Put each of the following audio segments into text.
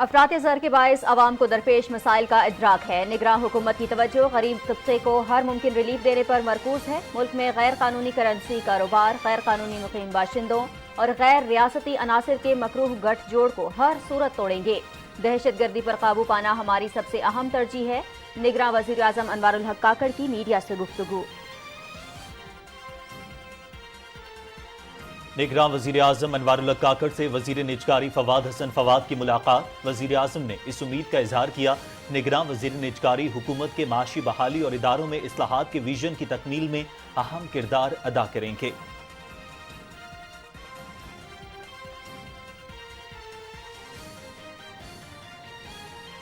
افراط زر کے باعث عوام کو درپیش مسائل کا ادراک ہے۔ نگراں حکومت کی توجہ غریب طبقے کو ہر ممکن ریلیف دینے پر مرکوز ہے۔ ملک میں غیر قانونی کرنسی کاروبار، غیر قانونی مقیم باشندوں اور غیر ریاستی عناصر کے مکروہ گٹھ جوڑ کو ہر صورت توڑیں گے۔ دہشت گردی پر قابو پانا ہماری سب سے اہم ترجیح ہے۔ نگراں وزیر اعظم انوار الحق کاکڑ کی میڈیا سے گفتگو۔ نگراں وزیر اعظم انوار الحق کاکڑ سے وزیر نجکاری فواد حسن فواد کی ملاقات۔ وزیر اعظم نے اس امید کا اظہار کیا نگراں وزیر نجکاری حکومت کے معاشی بحالی اور اداروں میں اصلاحات کے ویژن کی تکمیل میں اہم کردار ادا کریں گے۔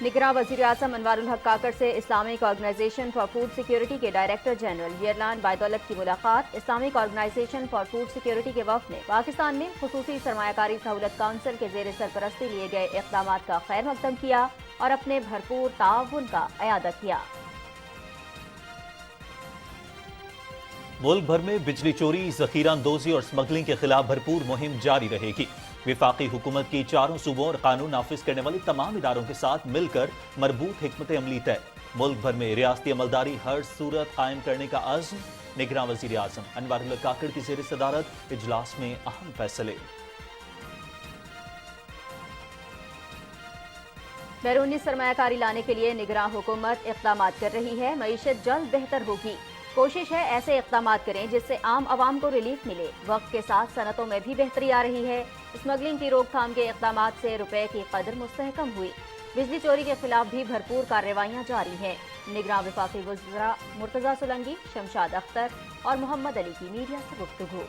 نگراں وزیر اعظم انوار الحق کاکڑ سے Islamic organization for food security کے ڈائریکٹر جنرل یرلان بائدولت کی ملاقات۔ Islamic organization for food security کے وفد نے پاکستان میں خصوصی سرمایہ کاری سہولت کونسل کے زیر سرپرستی لیے گئے اقدامات کا خیر مقدم کیا اور اپنے بھرپور تعاون کا اعادہ کیا۔ ملک بھر میں بجلی چوری، ذخیرہ اندوزی اور سمگلنگ کے خلاف بھرپور مہم جاری رہے گی۔ وفاقی حکومت کی چاروں صوبوں اور قانون نافذ کرنے والی تمام اداروں کے ساتھ مل کر مربوط حکمت عملی طے۔ ملک بھر میں ریاستی عملداری ہر صورت قائم کرنے کا عزم۔ نگراں وزیر اعظم انوار الحق کاکڑ کی زیر صدارت اجلاس میں اہم فیصلے۔ بیرونی سرمایہ کاری لانے کے لیے نگراں حکومت اقدامات کر رہی ہے۔ معیشت جلد بہتر ہوگی۔ کوشش ہے ایسے اقدامات کریں جس سے عام عوام کو ریلیف ملے۔ وقت کے ساتھ صنعتوں میں بھی بہتری آ رہی ہے۔ اسمگلنگ کی روک تھام کے اقدامات سے روپے کی قدر مستحکم ہوئی۔ بجلی چوری کے خلاف بھی بھرپور کارروائیاں جاری ہیں۔ نگراں وفاقی وزراء مرتضی سولنگی، شمشاد اختر اور محمد علی کی میڈیا سے گفتگو۔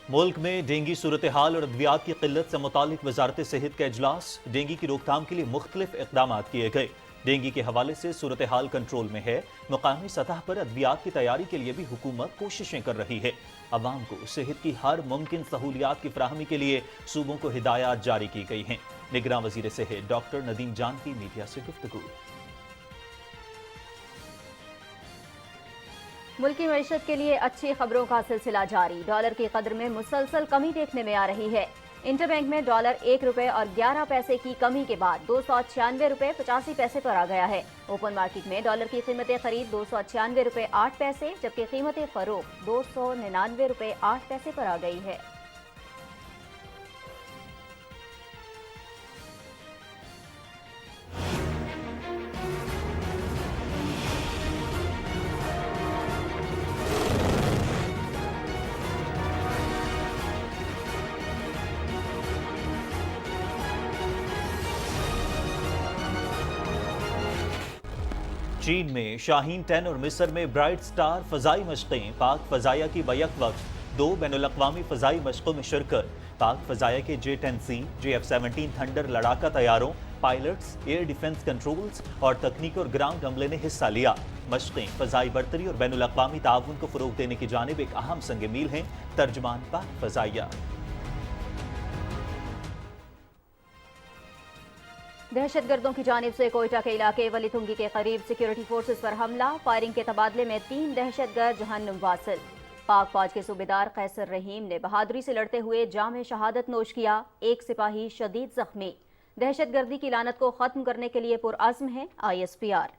ملک میں ڈینگی صورتحال اور ادویات کی قلت سے متعلق وزارت صحت کا اجلاس۔ ڈینگی کی روک تھام کے لیے مختلف اقدامات کیے گئے۔ ڈینگی کے حوالے سے صورتحال کنٹرول میں ہے۔ مقامی سطح پر ادویات کی تیاری کے لیے بھی حکومت کوششیں کر رہی ہے۔ عوام کو صحت کی ہر ممکن سہولیات کی فراہمی کے لیے صوبوں کو ہدایات جاری کی گئی ہیں۔ نگراں وزیر صحت ڈاکٹر ندیم جان کی میڈیا سے گفتگو۔ ملکی معیشت کے لیے اچھی خبروں کا سلسلہ جاری۔ ڈالر کی قدر میں مسلسل کمی دیکھنے میں آ رہی ہے۔ انٹر بینک میں ڈالر 1 روپے اور 11 پیسے کی کمی کے بعد 296 روپے 85 پیسے پر آ گیا ہے۔ اوپن مارکیٹ میں ڈالر کی قیمت خرید 296 روپے 8 پیسے جبکہ قیمت فروخت 299 روپے 8 پیسے پر آ گئی ہے۔ چین میں شاہین 10 اور مصر میں برائٹ سٹار فضائی مشقیں۔ پاک فضائیہ کی بیک وقت 2 بین الاقوامی فضائی مشقوں میں شرکت۔ پاک فضائیہ کے J-10C، J-F-17 تھنڈر لڑاکا طیاروں، پائلٹس، ایئر ڈیفنس کنٹرولز اور تکنیک اور گراؤنڈ عملے نے حصہ لیا۔ مشقیں فضائی برتری اور بین الاقوامی تعاون کو فروغ دینے کی جانب ایک اہم سنگ میل ہیں۔ ترجمان پاک فضائیہ۔ دہشت گردوں کی جانب سے کوئٹہ کے علاقے ولی تھنگی کے قریب سیکیورٹی فورسز پر حملہ۔ فائرنگ کے تبادلے میں 3 دہشت گرد جہنم واصل۔ پاک فوج کے صوبیدار قیصر رحیم نے بہادری سے لڑتے ہوئے جام شہادت نوش کیا۔ ایک سپاہی شدید زخمی۔ دہشت گردی کی لعنت کو ختم کرنے کے لیے پرعزم ہے ISPR۔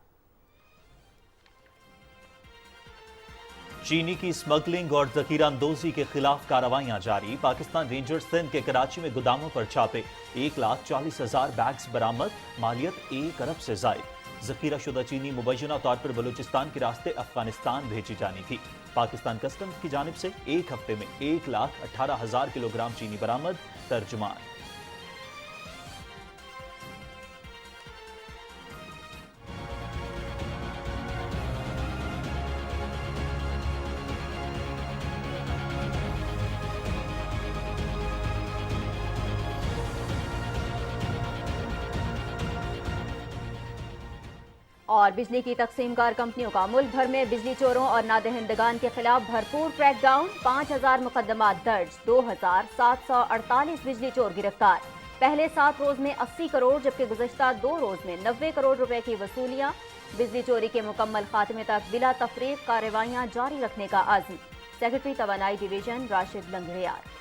چینی کی سمگلنگ اور ذخیرہ اندوزی کے خلاف کارروائیاں جاری۔ پاکستان رینجرز سندھ کے کراچی میں گوداموں پر چھاپے۔ 1,40,000 بیگز برآمد، مالیت 1 ارب سے زائد۔ ذخیرہ شدہ چینی مبینہ طور پر بلوچستان کے راستے افغانستان بھیجی جانی تھی۔ پاکستان کسٹمز کی جانب سے ایک ہفتے میں 1,18,000 کلو گرام چینی برآمد۔ ترجمان اور بجلی کی تقسیم کار کمپنیوں کا ملک بھر میں بجلی چوروں اور نادہندگان کے خلاف بھرپور کریک ڈاؤن۔ 5,000 مقدمات درج، 2,748 بجلی چور گرفتار۔ पहले 7 रोज में 80 करोड़ जबकि गुज़श्ता 2 रोज में 90 करोड़ रुपए की वसूलियां। बिजली चोरी के मुकम्मल खात्मे तक बिला तफरीक कार्रवाइयां जारी रखने का आज़म। सेक्रेटरी तवानाई डिवीजन राशिद लंगड़ियार।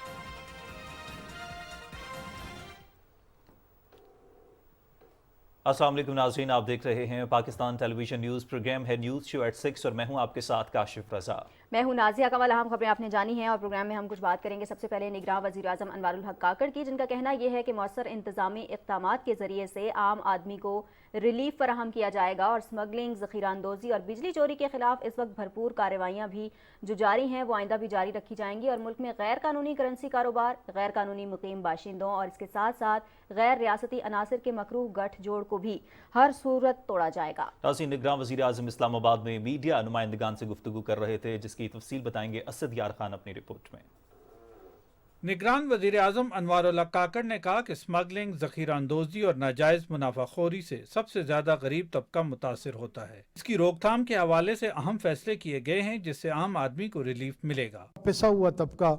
अस्सलाम वालेकुम नाज़रीन, आप देख रहे हैं पाकिस्तान टेलीविजन न्यूज़। प्रोग्राम है न्यूज़ शो एट 6 और मैं हूं आपके साथ काशिफ रज़ा। मैं हूं नाज़िया कमल। अहम खबरें आपने जानी हैं और प्रोग्राम में हम कुछ बात करेंगे। सबसे पहले निगरान वज़ीर आज़म अनवारुल हक काकड़ की, जिनका कहना यह है कि मौसर इंतज़ामी इक़दामात के ज़रिए से आम आदमी को रिलीफ फराहम किया जाएगा और स्मगलिंग, ज़ख़ीरा अंदोज़ी और बिजली चोरी के खिलाफ इस वक्त भरपूर कार्रवाइयाँ भी जो जारी हैं वो आइंदा भी जारी रखी जाएंगी और मुल्क में गैर कानूनी करेंसी कारोबार, गैर कानूनी मुकीम बाशिंदों और इसके साथ साथ गैर रियासती अनासर के मकरूह गठजोड़ को भी हर सूरत तोड़ा जाएगा। निगरान वज़ीर आज़म इस्लामाबाद में मीडिया नुमाइंदगान से गुफ्तगू कर रहे थे, जिसकी तफसील बताएंगे असद यार खान अपनी रिपोर्ट में। निगरान वज़ीर आज़म अनवारुल हक काकड़ ने कहा कि स्मगलिंग, ज़ख़ीरा अंदोज़ी और नाजायज़ मुनाफाखोरी से सबसे ज़्यादा गरीब तबका मुतासिर होता है। इसकी रोकथाम के हवाले से अहम फैसले किए गए हैं जिससे आम आदमी को रिलीफ मिलेगा। पिसा हुआ तबका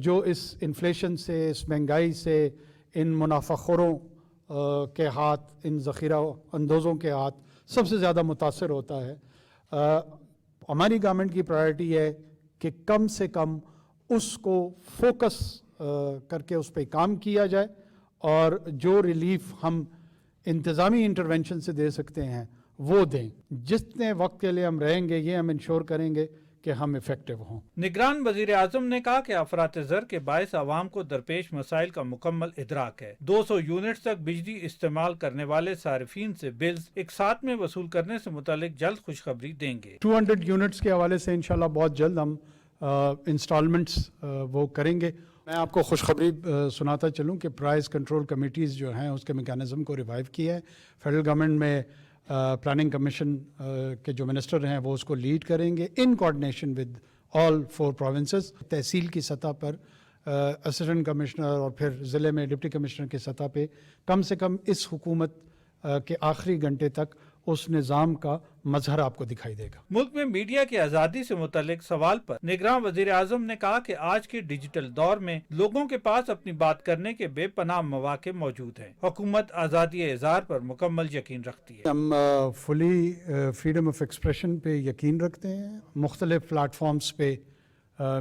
जो इस इन्फ्लेशन से, इस महंगाई से, इन मुनाफाखोरों के हाथ, इन ज़ख़ीरा अंदोज़ों के हाथ सबसे ज़्यादा मुतासिर होता है। हमारी गवर्नमेंट की प्रायोरिटी है कि कम से कम उसको फोकस करके उस पर काम किया जाए और जो रिलीफ हम इंतज़ामी इंटरवेंशन से दे सकते हैं वो दें। जितने वक्त के लिए हम रहेंगे ये हम इंश्योर करेंगे कि हम इफेक्टिव हों। निगरान वज़ीर आज़म ने कहा कि अफरात ज़र के बायस आवाम को दरपेश मसाइल का मुकम्मल इदराक है। 200 यूनिट तक बिजली इस्तेमाल करने वाले सारिफीन से बिल्स एक साथ में वसूल करने से मुतालिक जल्द खुशखबरी देंगे। 200 यूनिट्स के हवाले से इंशाल्लाह बहुत जल्द हम इंस्टॉलमेंट्स वो करेंगे। मैं आपको खुशखबरी सुनाता चलूँ कि प्राइस कंट्रोल कमेटीज़ जो हैं उसके मेकानिज़म को रिवाइव किया है। फेडरल गवर्नमेंट में प्लानिंग कमीशन के जो मिनिस्टर हैं वो उसको लीड करेंगे in coordination with all 4 provinces. Tehsil की सतह पर असिस्टेंट कमिश्नर और फिर ज़िले में डिप्टी कमिश्नर की सतह पे कम से कम इस हुकूमत के आखिरी घंटे तक उस निज़ाम का मजहर आपको दिखाई देगा। मुल्क में मीडिया की आज़ादी से मुतल्लिक सवाल पर निगरान वज़ीर आज़म ने कहा कि आज के डिजिटल दौर में लोगों के पास अपनी बात करने के बेपनाह मौके मौजूद हैं। हुकूमत आज़ादी इज़हार पर मुकम्मल यकीन रखती है। हम फुली फ्रीडम ऑफ एक्सप्रेशन पे यकीन रखते हैं। मुख्तलिफ प्लेटफॉर्म्स पे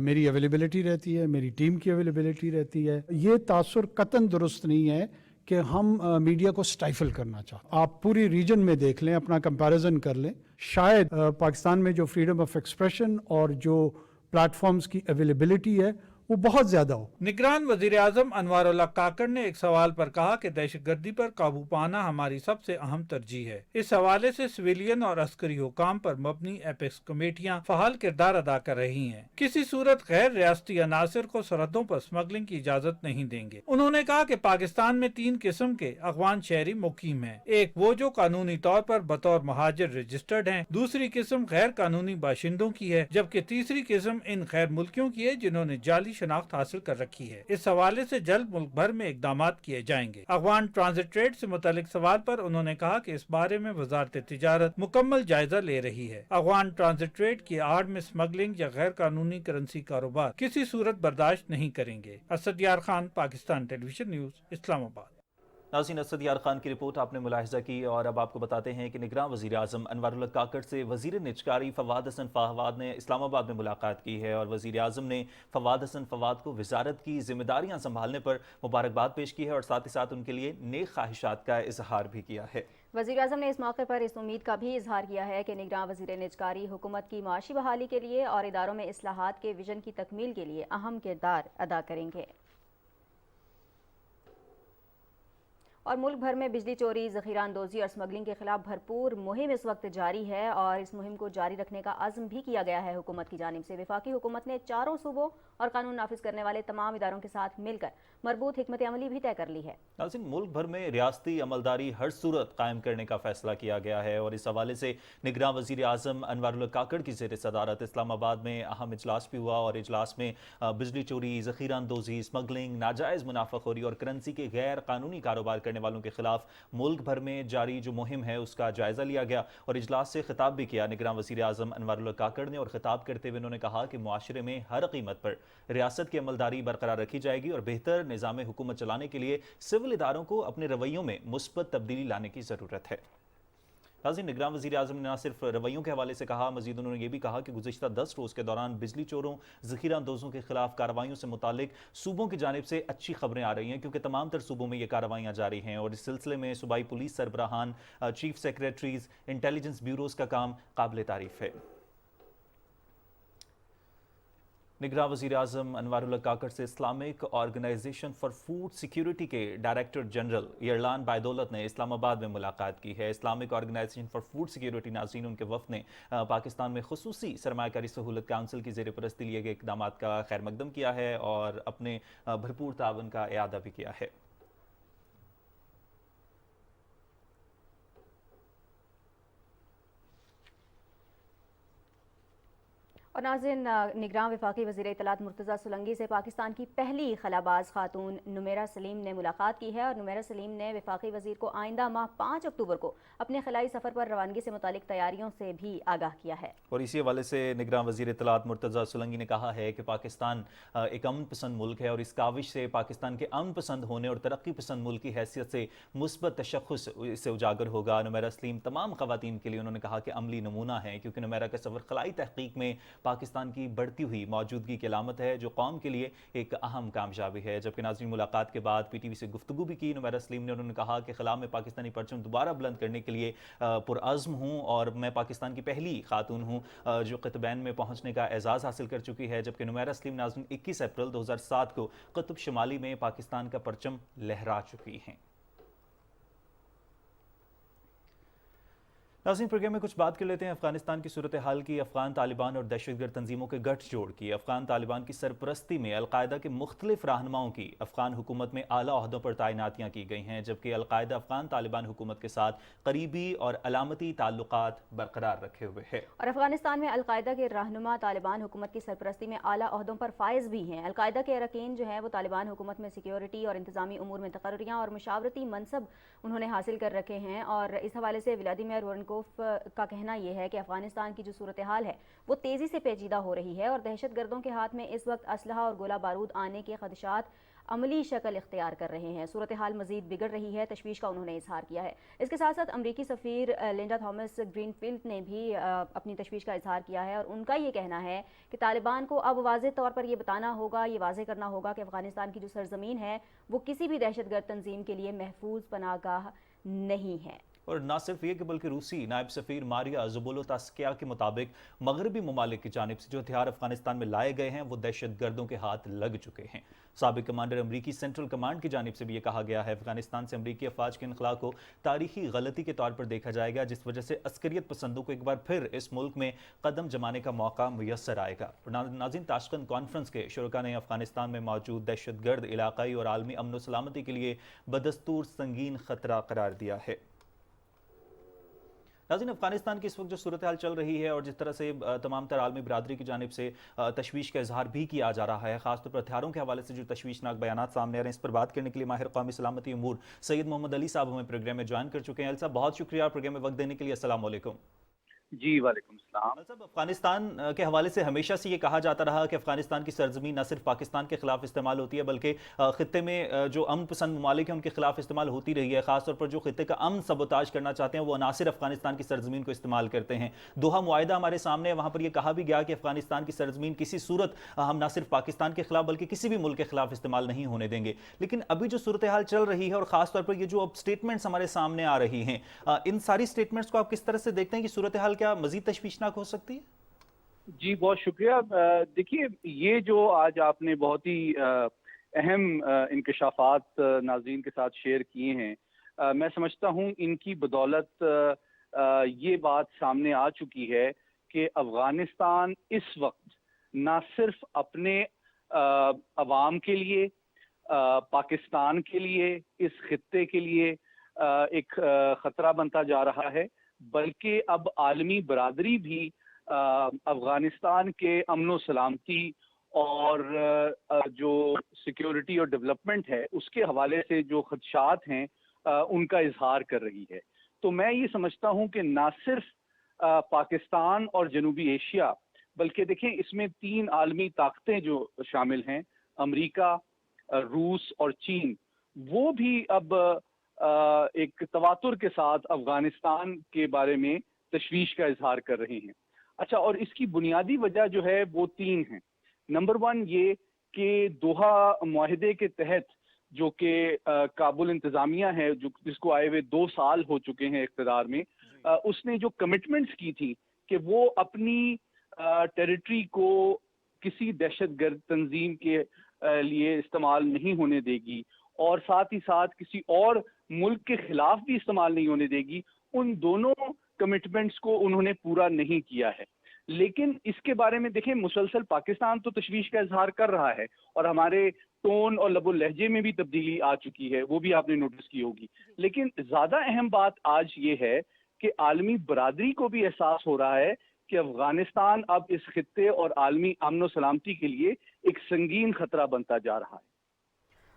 मेरी अवेलेबिलिटी रहती है, मेरी टीम की अवेलेबिलिटी रहती है। ये तासुर कतन दुरुस्त नहीं है कि हम मीडिया को स्टाइफल करना चाहते। आप पूरी रीजन में देख लें, अपना कंपैरिजन कर लें, शायद पाकिस्तान में जो फ्रीडम ऑफ एक्सप्रेशन और जो प्लेटफॉर्म्स की अवेलेबिलिटी है वो बहुत ज्यादा हो। निगरान वज़ीर आज़म अनवारुल हक काकड़ ने एक सवाल पर कहा कि दहशतगर्दी पर काबू पाना हमारी सबसे अहम तरजीह है। इस हवाले से सिविलियन और अस्करी हुकाम पर मबनी एपेक्स कमेटियाँ फहाल किरदार अदा कर रही हैं। किसी सूरत गैर रियासती अनासर को सरहदों पर स्मगलिंग की इजाजत नहीं देंगे। उन्होंने कहा कि पाकिस्तान में 3 किस्म के अफगान शहरी मुकीम हैं। एक वो जो कानूनी तौर पर बतौर महाजिर रजिस्टर्ड हैं, दूसरी किस्म गैर कानूनी बाशिंदों की है, जबकि तीसरी किस्म इन गैर मुल्कियों की है जिन्होंने जाली शनाख्त हासिल कर रखी है। इस हवाले से जल्द मुल्क भर में इकदामात किए जाएंगे। अफगान ट्रांजिट ट्रेड से मुतालिक सवाल पर उन्होंने कहा कि इस बारे में वजारत तिजारत मुकम्मल जायजा ले रही है। अफगान ट्रांजिट ट्रेड की आड़ में स्मगलिंग या गैर कानूनी करेंसी कारोबार किसी सूरत बर्दाश्त नहीं करेंगे। असद यार खान, पाकिस्तान टेलीविजन न्यूज़, इस्लामाबाद। नाज़रीन, असद यार खान की रिपोर्ट आपने मुलाहिजा की और अब आपको बताते हैं कि निगरान वज़ीर आज़म अनवारुल हक काकड़ से वज़ीर निजकारी फवाद हसन फवाद ने इस्लामाबाद में मुलाकात की है और वज़ीर आज़म ने फवाद हसन फवाद को वज़ारत की जिम्मेदारियां संभालने पर मुबारकबाद पेश की है और साथ ही साथ उनके लिए नेक ख्वाहिशात का इजहार भी किया है। वज़ीर आज़म ने इस मौके पर इस उम्मीद का भी इजहार किया है कि निगरान वज़ीर निजकारी हुकूमत की माशी बहाली के लिए और इदारों में इस्लाहात के विजन की तकमील के लिए अहम किरदार अदा करेंगे। और मुल्क भर में बिजली चोरी, ज़ख़ीरा अंदोज़ी और स्मगलिंग के खिलाफ भरपूर मुहिम इस वक्त जारी है और इस मुहिम को जारी रखने का अज़्म भी किया गया है हुकूमत की जानिब से। वफाकी हुकूमत ने चारों सूबों और कानून नाफिज करने वाले तमाम इदारों के साथ मिलकर मरबूत हिकमत अमली भी तय कर ली है। नाज़रीन, मुल्क भर में रियासती अमलदारी हर सूरत कायम करने का फैसला किया गया है और इस हवाले से निगरान वज़ीर आज़म अनवारुल हक काकड़ की ज़ेर सदारत इस्लामाबाद में अहम इजलास भी हुआ और इजलास में बिजली चोरी, ज़ख़ीरा अंदोज़ी, स्मगलिंग, नाजायज़ मुनाफाखोरी और करेंसी के गैर कानूनी कारोबार करने رہنے والوں کے خلاف ملک بھر میں جاری جو مہم ہے اس کا جائزہ لیا گیا اور اجلاس سے خطاب بھی کیا۔ نگراں وزیر اعظم انوار اللہ کاکڑ نے اور خطاب کرتے ہوئے انہوں نے کہا کہ معاشرے میں ہر قیمت پر ریاست کی عملداری برقرار رکھی جائے گی اور بہتر نظام حکومت چلانے کے لیے سول اداروں کو اپنے رویوں میں مثبت تبدیلی لانے کی ضرورت ہے۔ ناظرین، نگراں وزیر اعظم نے نہ صرف رویوں کے حوالے سے کہا، مزید انہوں نے یہ بھی کہا کہ گزشتہ 10 روز کے دوران بجلی چوروں، ذخیرہ اندوزوں کے خلاف کارروائیوں سے متعلق صوبوں کی جانب سے اچھی خبریں آ رہی ہیں، کیونکہ تمام تر صوبوں میں یہ کارروائیاں جاری ہیں اور اس سلسلے میں صوبائی پولیس سربراہان، چیف سیکریٹریز، انٹیلیجنس بیوروز کا کام قابل تعریف ہے۔ نگراں وزیر اعظم انوار اللہ کاکڑ سے Islamic organization for food security کے ڈائریکٹر جنرل یرلان بائدولت نے اسلام آباد میں ملاقات کی ہے۔ Islamic organization for food security ناظرین، ان کے وفد نے پاکستان میں خصوصی سرمایہ کاری سہولت کونسل کی زیر پرستی لیے گئے اقدامات کا خیر مقدم کیا ہے اور اپنے بھرپور تعاون کا اعادہ بھی کیا ہے۔ اور ناظرین، نگراں وفاقی وزیر اطلاعات مرتضیٰ سولنگی سے پاکستان کی پہلی خلاباز خاتون نمیرہ سلیم نے ملاقات کی ہے اور نمیرہ سلیم نے وفاقی وزیر کو آئندہ ماہ 5 اکتوبر کو اپنے خلائی سفر پر روانگی سے متعلق تیاریوں سے بھی آگاہ کیا ہے۔ اور اسی حوالے سے نگراں وزیر اطلاعات مرتضیٰ سولنگی نے کہا ہے کہ پاکستان ایک امن پسند ملک ہے اور اس کاوش سے پاکستان کے امن پسند ہونے اور ترقی پسند ملک کی حیثیت سے مثبت تشخص اس سے اجاگر ہوگا۔ نمیرہ سلیم تمام خواتین کے لیے انہوں نے کہا کہ عملی نمونہ ہیں، کیونکہ نمیرہ کا سفر خلائی تحقیق میں پاکستان کی بڑھتی ہوئی موجودگی کی علامت ہے، جو قوم کے لیے ایک اہم کامیابی ہے۔ جبکہ ناظرین، ملاقات کے بعد پی ٹی وی سے گفتگو بھی کی نمیرہ سلیم نے، انہوں نے کہا کہ خلا میں پاکستانی پرچم دوبارہ بلند کرنے کے لیے پرعزم ہوں اور میں پاکستان کی پہلی خاتون ہوں جو قطبین میں پہنچنے کا اعزاز حاصل کر چکی ہے۔ جبکہ نمیرہ سلیم ناظرین 21 اپریل 2007 کو قطب شمالی میں پاکستان کا پرچم لہرا چکی ہیں۔ ناظرین، پروگرام میں کچھ بات کر لیتے ہیں افغانستان کی صورتحال کی۔ افغان طالبان اور دہشت گرد تنظیموں کے گٹھ جوڑ کی افغان طالبان کی سرپرستی میں القاعدہ کے مختلف رہنماؤں کی افغان حکومت میں اعلیٰ عہدوں پر تعیناتیاں کی گئی ہیں، جبکہ القاعدہ افغان طالبان حکومت کے ساتھ قریبی اور علامتی تعلقات برقرار رکھے ہوئے ہے۔ اور افغانستان میں القاعدہ کے رہنما طالبان حکومت کی سرپرستی میں اعلیٰ عہدوں پر فائز بھی ہیں۔ القاعدہ کے اراکین جو ہیں وہ طالبان حکومت میں سیکیورٹی اور انتظامی امور میں تقرریاں اور مشاورتی منصب انہوں نے حاصل کر رکھے ہیں۔ اور اس حوالے سے ولادیمیر وارنکوف کا کہنا یہ ہے کہ افغانستان کی جو صورتحال ہے وہ تیزی سے پیچیدہ ہو رہی ہے اور دہشت گردوں کے ہاتھ میں اس وقت اسلحہ اور گولہ بارود آنے کے خدشات عملی شکل اختیار کر رہے ہیں۔ صورتحال مزید بگڑ رہی ہے، تشویش کا انہوں نے اظہار کیا ہے۔ اس کے ساتھ ساتھ امریکی سفیر لنڈا تھامس گرین فیلڈ نے بھی اپنی تشویش کا اظہار کیا ہے اور ان کا یہ کہنا ہے کہ طالبان کو اب واضح طور پر یہ بتانا ہوگا، یہ واضح کرنا ہوگا کہ افغانستان کی جو سرزمین ہے وہ کسی بھی دہشت گرد تنظیم کے لیے محفوظ پناہ گاہ نہیں ہے۔ اور نہ صرف یہ کہ بلکہ روسی نائب سفیر ماریا زبولوتاسکیا کے مطابق مغربی ممالک کی جانب سے جو ہتھیار افغانستان میں لائے گئے ہیں وہ دہشت گردوں کے ہاتھ لگ چکے ہیں۔ سابق کمانڈر امریکی سینٹرل کمانڈ کی جانب سے بھی یہ کہا گیا ہے افغانستان سے امریکی افواج کے انخلاء کو تاریخی غلطی کے طور پر دیکھا جائے گا، جس وجہ سے عسکریت پسندوں کو ایک بار پھر اس ملک میں قدم جمانے کا موقع میسر آئے گا۔ ناظرین، تاشقند کانفرنس کے شرکاء نے افغانستان میں موجود دہشت گرد علاقائی اور عالمی امن و سلامتی کے لیے بدستور سنگین خطرہ قرار دیا ہے۔ ناظرین، افغانستان کی اس وقت جو صورتحال چل رہی ہے اور جس طرح سے تمام تر عالمی برادری کی جانب سے تشویش کا اظہار بھی کیا جا رہا ہے، خاص طور پر ہتھیاروں کے حوالے سے جو تشویشناک بیانات سامنے آ رہے ہیں، اس پر بات کرنے کے لیے ماہر قومی سلامتی امور سید محمد علی صاحب ہمیں پروگرام میں جوائن کر چکے ہیں۔ علی صاحب، بہت شکریہ پروگرام میں وقت دینے کے لیے۔ السلام علیکم۔ جی وعلیکم السلام۔ صاحب، افغانستان کے حوالے سے ہمیشہ سے یہ کہا جاتا رہا کہ افغانستان کی سرزمین نہ صرف پاکستان کے خلاف استعمال ہوتی ہے بلکہ خطے میں جو امن پسند ممالک ہیں ان کے خلاف استعمال ہوتی رہی ہے۔ خاص طور پر جو خطے کا امن سبوتاج کرنا چاہتے ہیں وہ عناصر افغانستان کی سرزمین کو استعمال کرتے ہیں۔ دوحہ معاہدہ ہمارے سامنے ہے، وہاں پر یہ کہا بھی گیا کہ افغانستان کی سرزمین کسی صورت ہم نہ صرف پاکستان کے خلاف بلکہ کسی بھی ملک کے خلاف استعمال نہیں ہونے دیں گے۔ لیکن ابھی جو صورتحال چل رہی ہے اور خاص طور پر یہ جو اب سٹیٹمنٹس ہمارے سامنے آ رہی ہیں، ان ساری سٹیٹمنٹس کو آپ کس طرح سے دیکھتے ہیں کہ صورتحال کیا مزید تشویشناک ہو سکتی ہے؟ جی بہت شکریہ۔ دیکھیے، یہ جو آج آپ نے بہت ہی اہم انکشافات ناظرین کے ساتھ شیئر کیے ہیں، میں سمجھتا ہوں ان کی بدولت یہ بات سامنے آ چکی ہے کہ افغانستان اس وقت نہ صرف اپنے عوام کے لیے، پاکستان کے لیے، اس خطے کے لیے ایک خطرہ بنتا جا رہا ہے، بلکہ اب عالمی برادری بھی افغانستان کے امن و سلامتی اور جو سیکیورٹی اور ڈیولپمنٹ ہے اس کے حوالے سے جو خدشات ہیں उनका इजहार कर रही है। तो मैं ये समझता हूँ कि ना सिर्फ पाकिस्तान और जनूबी एशिया, बल्कि देखें इसमें 3 आलमी ताकतें जो शामिल हैं, अमेरिका, रूस और चीन, वो भी अब एक तवातुर के साथ अफगानिस्तान के बारे में तशवीश का इजहार कर रहे हैं। अच्छा, और इसकी बुनियादी वजह जो है वो 3 हैं। नंबर 1 ये कि दोहा मुआहिदे के तहत जो कि काबुल इंतज़ामिया है, जो जिसको आए हुए 2 साल हो चुके हैं इक़्तिदार में, उसने जो कमिटमेंट्स की थी कि वो अपनी टेरिटरी को किसी दहशतगर्द तंजीम के लिए इस्तेमाल नहीं होने देगी और साथ ही साथ किसी और मुल्क के खिलाफ भी इस्तेमाल नहीं होने देगी। उन दोनों कमिटमेंट्स को उन्होंने पूरा नहीं किया है। लेकिन इसके बारे में देखें, मुसलसल पाकिस्तान तो तशवीश का इजहार कर रहा है और हमारे टोन और लबो लहजे में भी तब्दीली आ चुकी है, वो भी आपने नोटिस की होगी। लेकिन ज़्यादा अहम बात आज ये है कि आलमी बरादरी को भी एहसास हो रहा है कि अफगानिस्तान अब इस खित्ते और आलमी अमन व सलामती के लिए एक संगीन खतरा बनता जा रहा है।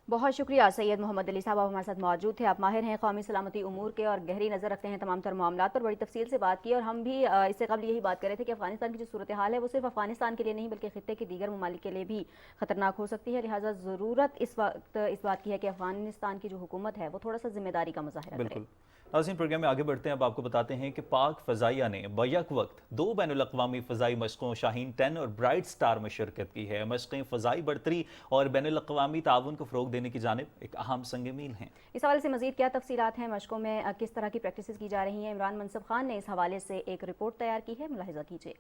बहुत शुक्रिया सैयद मोहम्मद अली साहब, आप हमारे साथ मौजूद थे। आप माहिर हैं कौमी सलामती उमूर के और गहरी नज़र रखते हैं तमाम तर मामलात पर। बड़ी तफसील से बात की और हम भी इससे कबल यही बात कर रहे थे कि अफगानिस्तान की जो सूरत हाल है वो सिर्फ अफगानिस्तान के लिए नहीं बल्कि खित्ते के दीगर ममालिक के लिए भी ख़तरनाक हो सकती है। लिहाजा ज़रूरत इस वक्त इस बात की है कि अफगानिस्तान की जो हुकूमत है वो थोड़ा सा जिम्मेदारी का मुजाहिरा करे। नाज़रीन, प्रोग्राम में आगे बढ़ते हैं। अब आपको बताते हैं कि पाक फ़ज़ाइया ने बैक वक्त 2 बैनुल-अक़वामी फ़ज़ाई मशक़ों शाहीन 10 और ब्राइट स्टार में शिरकत की है। मशक़ें फ़ज़ाई बढ़तरी और बैनुल-अक़वामी ताउन को फ़रोग़ देने की जानिब एक अहम संग मील हैं। इस हवाले से मज़ीद क्या तफसीलात हैं, मशक़ों में किस तरह की प्रैक्टिस की जा रही हैं, इमरान मनसब खान ने इस हवाले से एक रिपोर्ट तैयार की है, मुलाहिज़ा कीजिए।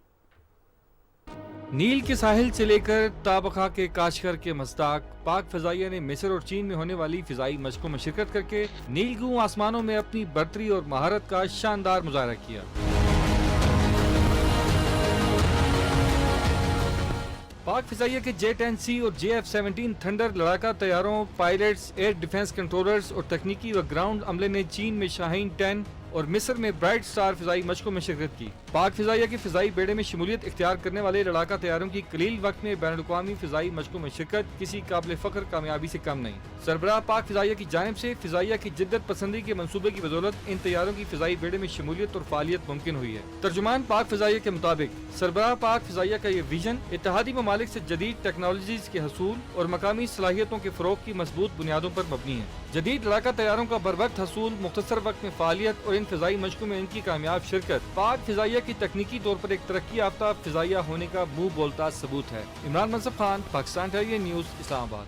नील के साहिल से लेकर ताबखा के काशगर के मस्ताक, पाक फ़ज़ाइया ने मिस्र और चीन में होने वाली फ़िज़ाई मशक़ों में शिरकत करके नीलगू आसमानों में अपनी बढ़तरी और महारत का शानदार मुज़ाहरा किया। पाक फ़िज़ाइया के J-10C और JF-17 थंडर लड़ाका तैयारों, पायलट्स, एयर डिफेंस कंट्रोलर्स और तकनीकी व ग्राउंड अमले ने चीन में शाहीन 10 और मिस्र में ब्राइट स्टार फ़िज़ाई मशक़ों में शिरकत की। पाक फ़िज़ाइया के फ़िज़ाई बेड़े में शमूलियत इख्तियार करने वाले लड़ाका तैयारों की कलील वक्त में बैनुल-अक़वामी फ़िज़ाई मशक़ों में शिरकत किसी काबिल फ़ख्र कामयाबी से कम नहीं। सरबराह पाक फ़िज़ाइया की जानिब से फ़िज़ाइया की जिद्दत पसंदी के मंसूबे की बदौलत इन तैयारों की फ़िज़ाई बेड़े में शमूलियत और फ़ालियत मुमकिन हुई है। तर्जुमान पाक फ़िज़ाइया के मुताबिक सरबराह पाक फ़िज़ाइया का ये विजन इत्तेहादी ममालिक से जदीद टेक्नोलॉजीज़ के हसूल और मकामी सलाहियतों के फ़रोग़ की मजबूत बुनियादों पर मबनी है। जदीद लड़ाका तैयारों का बरवक्त हसूल, मुख्तसर वक्त में फ़ालियत और इन फ़िज़ाई मशक़ों में इनकी कामयाब शिरकत पाक फ़िज़ाइया की तकनीकी तौर पर एक तरक्की याफ्ता फ़िज़ाइया होने का मुँह बोलता सबूत है। Imran Mansab Khan, Pakistan television news, Islamabad.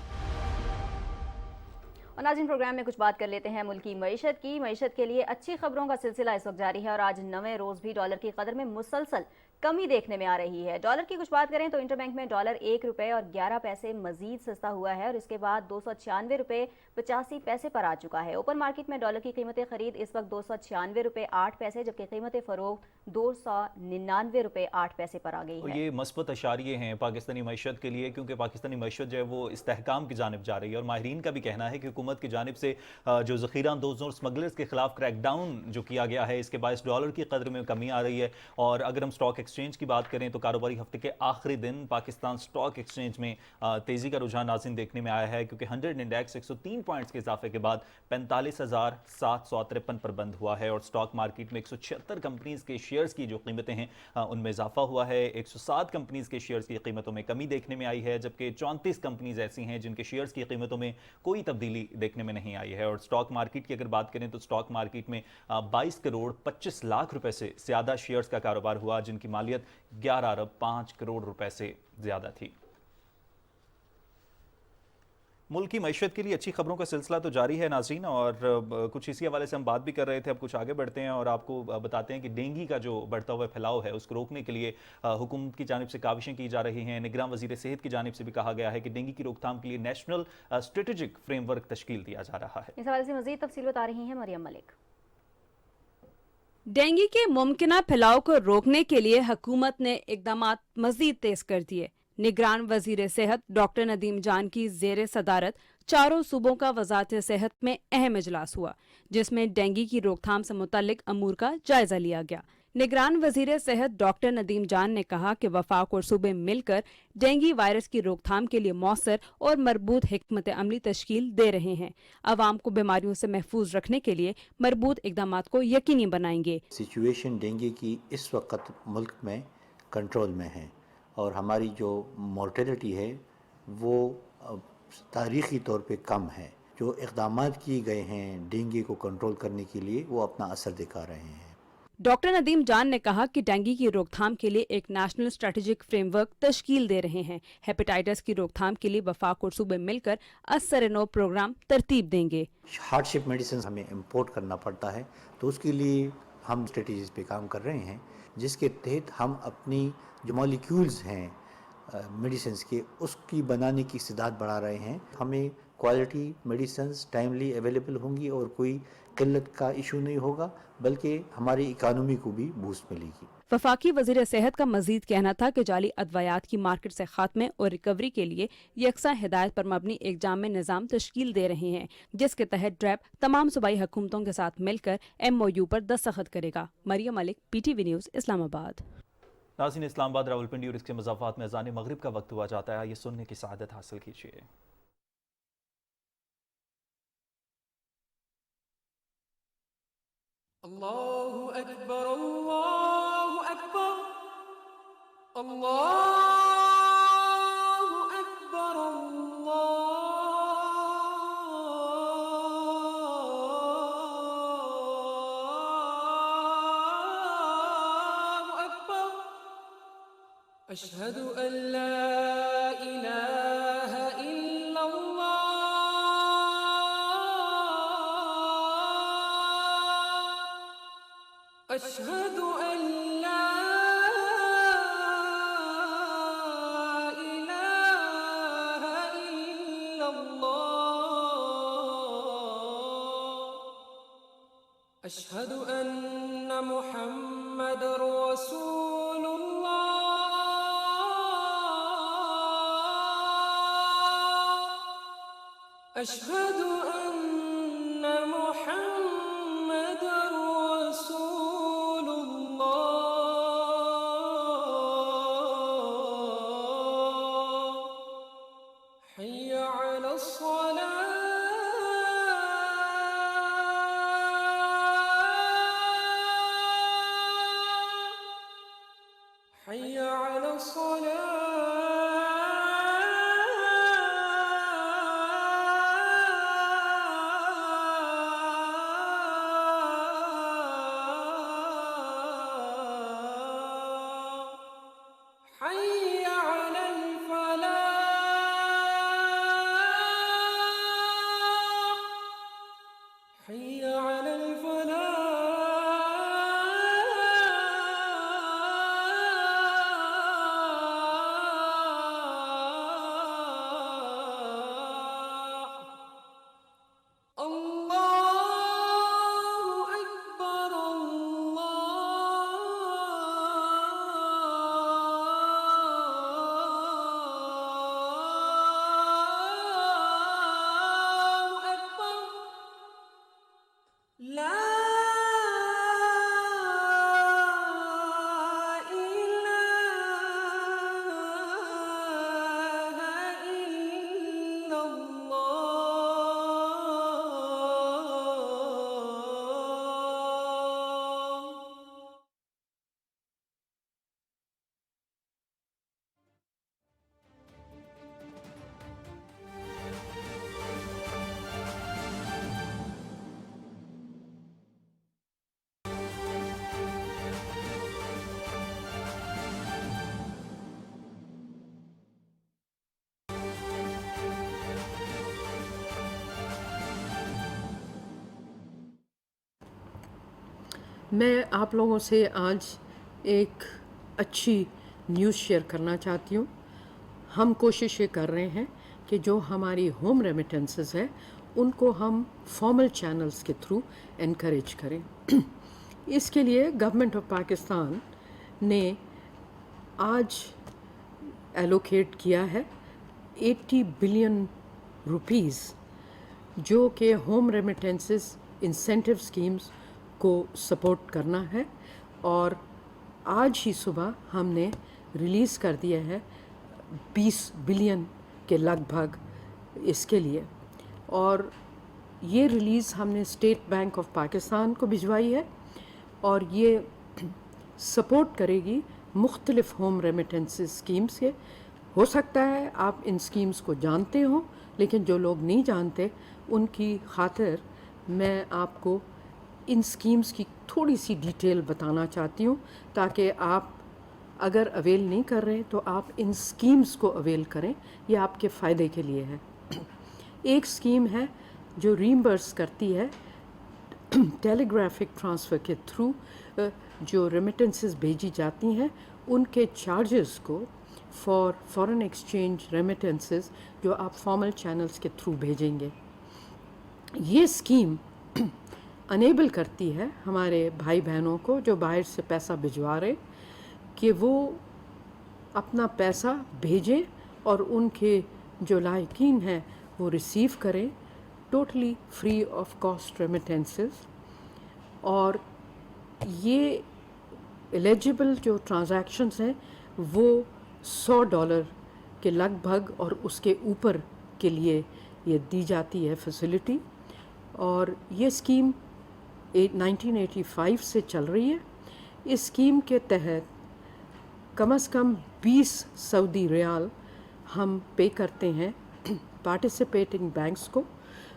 और नाज़रीन, प्रोग्राम में कुछ बात कर लेते हैं मुल्क की मईशत की। मईशत के लिए अच्छी खबरों का सिलसिला इस वक्त जारी है और आज नवे रोज़ भी डॉलर की कदर में मुसलसल कमी देखने में आ रही है। डॉलर की कुछ बात करें तो इंटरबैंक में डॉलर 1 रुपये और 11 पैसे मजीद सस्ता हुआ है और इसके बाद 296 रुपये 85 पैसे पर आ चुका है। ओपन मार्केट में डॉलर की कीमत खरीद इस वक्त 296 रुपये 8 पैसे जबकि कीमत फ़रोख्त 299 रुपये 8 पैसे पर आ गई है। ये मस्बत अशारिये हैं पाकिस्तानी मईशत के लिए, क्योंकि पाकिस्तानी मईशत जो है वो इस्तेहकाम की जानिब जा रही है और माहिरीन का भी कहना है कि हुकूमत की जानिब से जो ज़ख़ीरा अंदोज़ों और स्मगलर्स के खिलाफ क्रैकडाउन जो किया गया है, इसके बायस डॉलर की कदर में कमी आ रही है। और अगर हम स्टॉक एक्सचेंज की बात करें तो कारोबारी हफ्ते के आखिरी दिन पाकिस्तान स्टॉक एक्सचेंज में तेज़ी का रुझान नाज़रीन देखने में आया है, क्योंकि 100 इंडेक्स 103 पॉइंट्स के इजाफे के बाद 45,753 पर बंद हुआ है और स्टॉक मार्केट में 176 कंपनीज के शेयर्स की जो कीमतें हैं उनमें इजाफा हुआ है। 107 कंपनीज के शेयर्स की कीमतों में कमी देखने में आई है, जबकि 34 कंपनीज ऐसी हैं जिनके शेयर्स की कीमतों में कोई तब्दीली देखने में नहीं आई है। और स्टॉक मार्केट की अगर बात करें तो स्टॉक मार्केट में 22 करोड़ 25 लाख रुपए से ज़्यादा शेयर्स का कारोबार हुआ, जिनकी मालियत 11 अरब 5 करोड़ रुपए से ज़्यादा थी। मुल्क की मईशत के लिए अच्छी खबरों का सिलसिला तो जारी है नाज़रीन, और कुछ इसी हवाले से हम बात भी कर रहे थे। अब कुछ आगे बढ़ते हैं और आपको बताते हैं कि डेंगू का जो बढ़ता हुआ फैलाव है उसको रोकने के लिए हुकूमत की जानिब से काविशें की जा रही हैं। निगरान वज़ीर सेहत की जानिब से भी कहा गया है कि डेंगू की रोकथाम के लिए नेशनल स्ट्रेटेजिक फ्रेमवर्क तश्कील दिया जा रहा है। इस हवाले से मज़ीद तफसील बता रही हैं मरियम मलिक। डेंगू के मुमकिना फैलाव को रोकने के लिए हुकूमत ने इकदाम मजीद तेज कर दिए। निगरान वजीर सेहत डॉक्टर नदीम जान की ज़ेर सदारत चारों सूबों का वजारत सेहत में अहम इजलास हुआ, जिसमें डेंगू की रोकथाम से मुतल्लिक अमूर का जायजा लिया गया। निगरान वजीर सेहत डॉक्टर नदीम जान ने कहा कि वफाक और सूबे मिलकर डेंगू वायरस की रोकथाम के लिए मौसर और मरबूत हिकमत अमली तश्कील दे रहे हैं। आवाम को बीमारियों से महफूज रखने के लिए मरबूत इकदामात को यकीनी बनाएंगे। सिचुएशन डेंगू की इस वक्त मुल्क में कंट्रोल में है और हमारी जो मोर्टेलिटी है वो तारीख़ी तौर पे कम है। जो इक़दामात किए गए हैं डेंगू को कंट्रोल करने के लिए वो अपना असर दिखा रहे हैं। डॉक्टर नदीम जान ने कहा कि डेंगू की रोकथाम के लिए एक नेशनल स्ट्रेटेजिक फ्रेमवर्क तश्कील दे रहे हैं। हेपेटाइटिस की रोकथाम के लिए वफाक और सूबे मिलकर 80 प्रोग्राम तरतीब देंगे। हार्डशिप मेडिसिन हमें इंपोर्ट करना पड़ता है तो उसके लिए हम स्ट्रेटजीज पे काम कर रहे हैं जिसके तहत हम अपनी जो मॉलिक्यूल्स हैं मेडिसिन के उसकी बनाने की इस्तेदाद बढ़ा रहे हैं। हमें क्वालिटी मेडिसिन टाइमली अवेलेबल होंगी और कोई किल्लत का इशू नहीं होगा बल्कि हमारी इकानमी को भी बूस्ट मिलेगी। वफाकी वजीर सेहत का मजीद कहना था कि जाली अदवायात की मार्केट से खात्मे और रिकवरी के लिए यकसा हिदायत पर मबनी एक जामे निज़ाम तश्कील दे रहे हैं जिसके तहत ड्रैब तमाम सूबाई हुकूमतों के साथ मिलकर MOU पर दस्तखत करेगा। Maryam Malik, PTV news, Islamabad. नाज़रीन, इस्लामाबाद, रावलपिंडी और इसके मज़ाफ़ात में अज़ान मगरिब का वक्त हुआ जाता है। ये सुनने की सआदत हासिल कीजिए। अल्लाहु अकबर, अल्लाहु अकबर, अल्लाहु अकबर, अल्लाहु अकबर, अशहदु अल्ला इलाहा इल्लल्लाह, अशहदु अल्ला इलाहा इल्लल्लाह, अशहदु अन्ना मुहम्मदर रसूलुल्लाह, अशहदु अन्ना मुहम्मदर मैं आप लोगों से आज एक अच्छी न्यूज़ शेयर करना चाहती हूँ। हम कोशिश ये कर रहे हैं कि जो हमारी होम रेमिटेंसेस है उनको हम फॉर्मल चैनल्स के थ्रू एनकरेज करें। इसके लिए गवर्नमेंट ऑफ पाकिस्तान ने आज एलोकेट किया है 80 बिलियन रुपीस जो कि होम रेमिटेंसेस इंसेंटिव स्कीम्स को सपोर्ट करना है اور آج ہی صبح ہم نے ریلیز کر دیا ہے 20 بلین کے لگ بھگ اس کے لیے، اور یہ ریلیز ہم نے اسٹیٹ بینک آف پاکستان کو بھجوائی ہے، اور یہ سپورٹ کرے گی مختلف ہوم ریمیٹنس اسکیمس کے. ہو سکتا ہے آپ ان اسکیمس کو جانتے ہوں، لیکن جو لوگ نہیں جانتے ان کی خاطر میں آپ کو ان اسکیمس کی تھوڑی سی ڈیٹیل بتانا چاہتی ہوں، تاکہ آپ اگر اویل نہیں کر رہے تو آپ ان اسکیمس کو اویل کریں، یہ آپ کے فائدے کے لیے ہے. ایک اسکیم ہے جو ریمبرس کرتی ہے ٹیلی گرافک ٹرانسفر کے تھرو جو ریمیٹنسز بھیجی جاتی ہیں ان کے چارجز کو فارن ایکسچینج ریمیٹنسز جو آپ فارمل چینلز کے تھرو بھیجیں گے. یہ اسکیم انیبل کرتی ہے ہمارے بھائی بہنوں کو جو باہر سے پیسہ بھجوا رہے کہ وہ اپنا پیسہ بھیجیں اور ان کے جو لائقین ہیں وہ ریسیو کریں totally free of cost remittances. اور یہ ایلیجبل جو ٹرانزیکشنز ہیں وہ $100 کے لگ بھگ اور اس کے اوپر کے لیے یہ دی جاتی ہے فیسلٹی. اور یہ اسکیم 1985 سے چل رہی ہے. اس اسکیم کے تحت کم از کم 20 سعودی ریال ہم پے کرتے ہیں پارٹیسپیٹنگ بینکس کو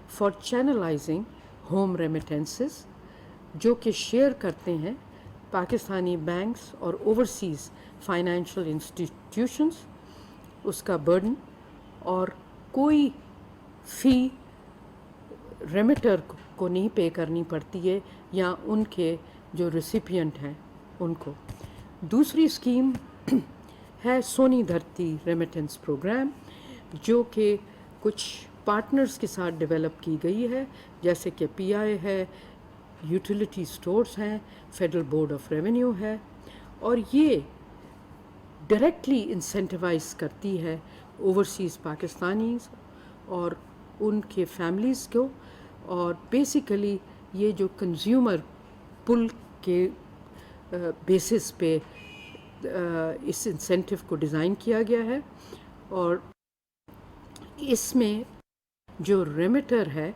فار چینلائزنگ ہوم ریمیٹنسز، جو کہ شیئر کرتے ہیں پاکستانی بینکس اور اوورسیز فائنینشیل انسٹیٹیوشنز اس کا برڈن. اور کوئی فی ریمیٹر کو نہیں پے کرنی پڑتی ہے یا ان کے جو ریسیپینٹ ہیں ان کو. دوسری اسکیم ہے سونی دھرتی ریمیٹنس پروگرام، جو کہ کچھ پارٹنرز کے ساتھ ڈیولپ کی گئی ہے، جیسے کہ پی آئی ہے، یوٹیلیٹی اسٹورز ہیں، فیڈرل بورڈ آف ریونیو ہے. اور یہ ڈائریکٹلی انسینٹیوائز کرتی ہے اوورسیز پاکستانیز اور ان کے فیملیز کو. اور بیسیکلی یہ جو کنزیومر پل کے بیسس پہ اس انسینٹیو کو ڈیزائن کیا گیا ہے. اور اس میں جو ریمیٹر ہے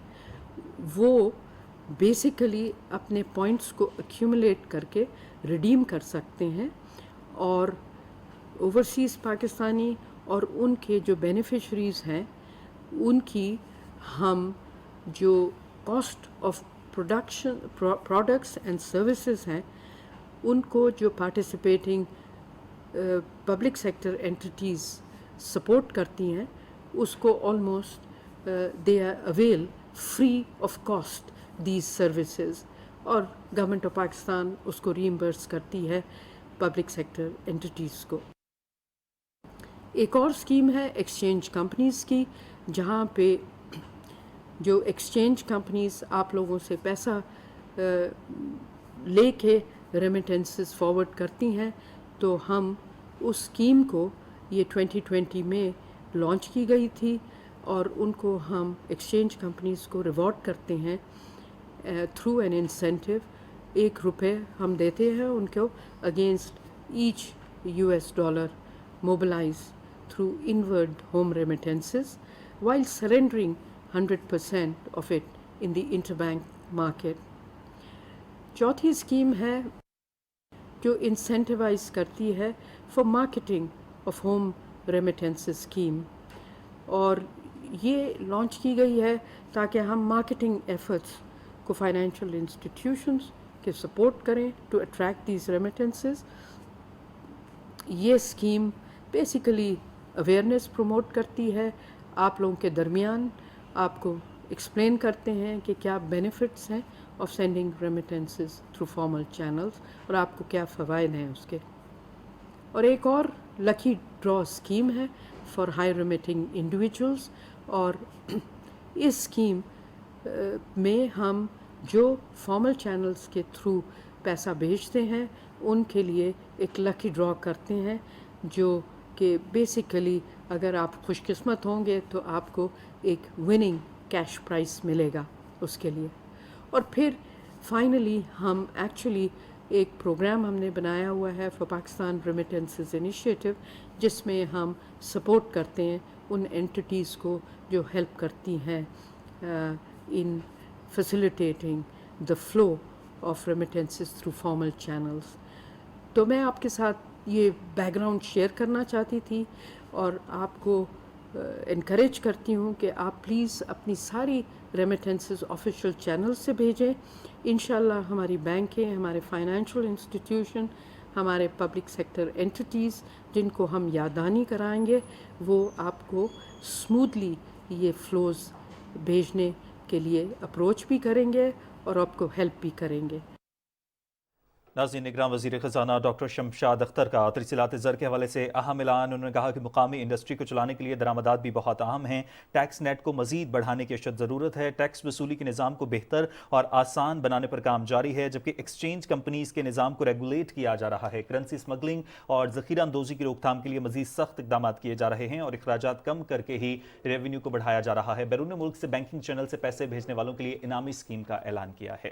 وہ بیسیکلی اپنے پوائنٹس کو ایکیومولیٹ کر کے ریڈیم کر سکتے ہیں، اور اوورسیز پاکستانی اور ان کے جو بینیفیشریز ہیں ان کی ہم جو cost of production products and services ہیں ان کو جو participating public sector entities support کرتی ہیں اس کو almost they are avail free of cost these services, اور گورنمنٹ آف پاکستان اس کو ریمبرس کرتی ہے پبلک سیکٹر اینٹیٹیز کو. ایک اور اسکیم ہے ایکسچینج کمپنیز کی، جہاں پہ جو ایکسچینج کمپنیز آپ لوگوں سے پیسہ لے کے ریمیٹنسز فارورڈ کرتی ہیں، تو ہم اس اسکیم کو یہ 2020 میں لانچ کی گئی تھی، اور ان کو ہم ایکسچینج کمپنیز کو ریوارڈ کرتے ہیں تھرو این انسینٹیو. $1 ہم دیتے ہیں ان کو against each $US mobilized through inward home remittances, while surrendering 100% of it in the interbank market. چوتھی اسکیم ہے جو انسینٹیوائز کرتی ہے for marketing of home remittance scheme, اور یہ لانچ کی گئی ہے تاکہ ہم مارکیٹنگ ایفرٹس کو فائنینشیل انسٹیٹیوشنس کے سپورٹ کریں ٹو اٹریکٹ دیز ریمیٹنسز. یہ اسکیم بیسیکلی اویئرنیس پروموٹ کرتی ہے آپ لوگوں کے درمیان، آپ کو ایکسپلین کرتے ہیں کہ کیا بینیفٹس ہیں of sending remittances through formal channels اور آپ کو کیا فوائد ہیں اس کے. اور ایک اور لکی ڈرا اسکیم ہے فار ہائی ریمیٹنگ انڈیویجولز، اور اس اسکیم میں ہم جو فارمل چینلز کے تھرو پیسہ بھیجتے ہیں ان کے لیے ایک لکی ڈرا کرتے ہیں، جو کہ بیسیکلی اگر آپ خوش قسمت ہوں گے تو آپ کو ایک وننگ کیش پرائز ملے گا اس کے لیے. اور پھر فائنلی ہم ایکچولی ایک پروگرام ہم نے بنایا ہوا ہے فار پاکستان ریمیٹنسز انیشیٹو، جس میں ہم سپورٹ کرتے ہیں ان اینٹیز کو جو ہیلپ کرتی ہیں in facilitating the flow of remittances through formal channels. تو میں آپ کے ساتھ یہ بیک گراؤنڈ شیئر کرنا چاہتی تھی اور آپ کو انکریج کرتی ہوں کہ آپ پلیز اپنی ساری ریمیٹنسز آفیشیل چینل سے بھیجیں. انشاءاللہ ہماری بینکیں، ہمارے فائنینشیل انسٹیٹیوشن، ہمارے پبلک سیکٹر اینٹیز جن کو ہم یاددہانی کرائیں گے، وہ آپ کو اسموتھلی یہ فلوز بھیجنے کے لیے اپروچ بھی کریں گے اور آپ کو ہیلپ بھی کریں گے. ناظرین، نگراں وزیر خزانہ ڈاکٹر شمشاد اختر کا ترسیلات زر کے حوالے سے اہم اعلان. انہوں نے کہا کہ مقامی انڈسٹری کو چلانے کے لیے درآمدات بھی بہت اہم ہیں. ٹیکس نیٹ کو مزید بڑھانے کی اشد ضرورت ہے. ٹیکس وصولی کے نظام کو بہتر اور آسان بنانے پر کام جاری ہے، جبکہ ایکسچینج کمپنیز کے نظام کو ریگولیٹ کیا جا رہا ہے. کرنسی سمگلنگ اور ذخیرہ اندوزی کی روک تھام کے لیے مزید سخت اقدامات کیے جا رہے ہیں اور اخراجات کم کر کے ہی ریونیو کو بڑھایا جا رہا ہے. بیرون ملک سے بینکنگ چینل سے پیسے بھیجنے والوں کے لیے انعامی اسکیم کا اعلان کیا ہے.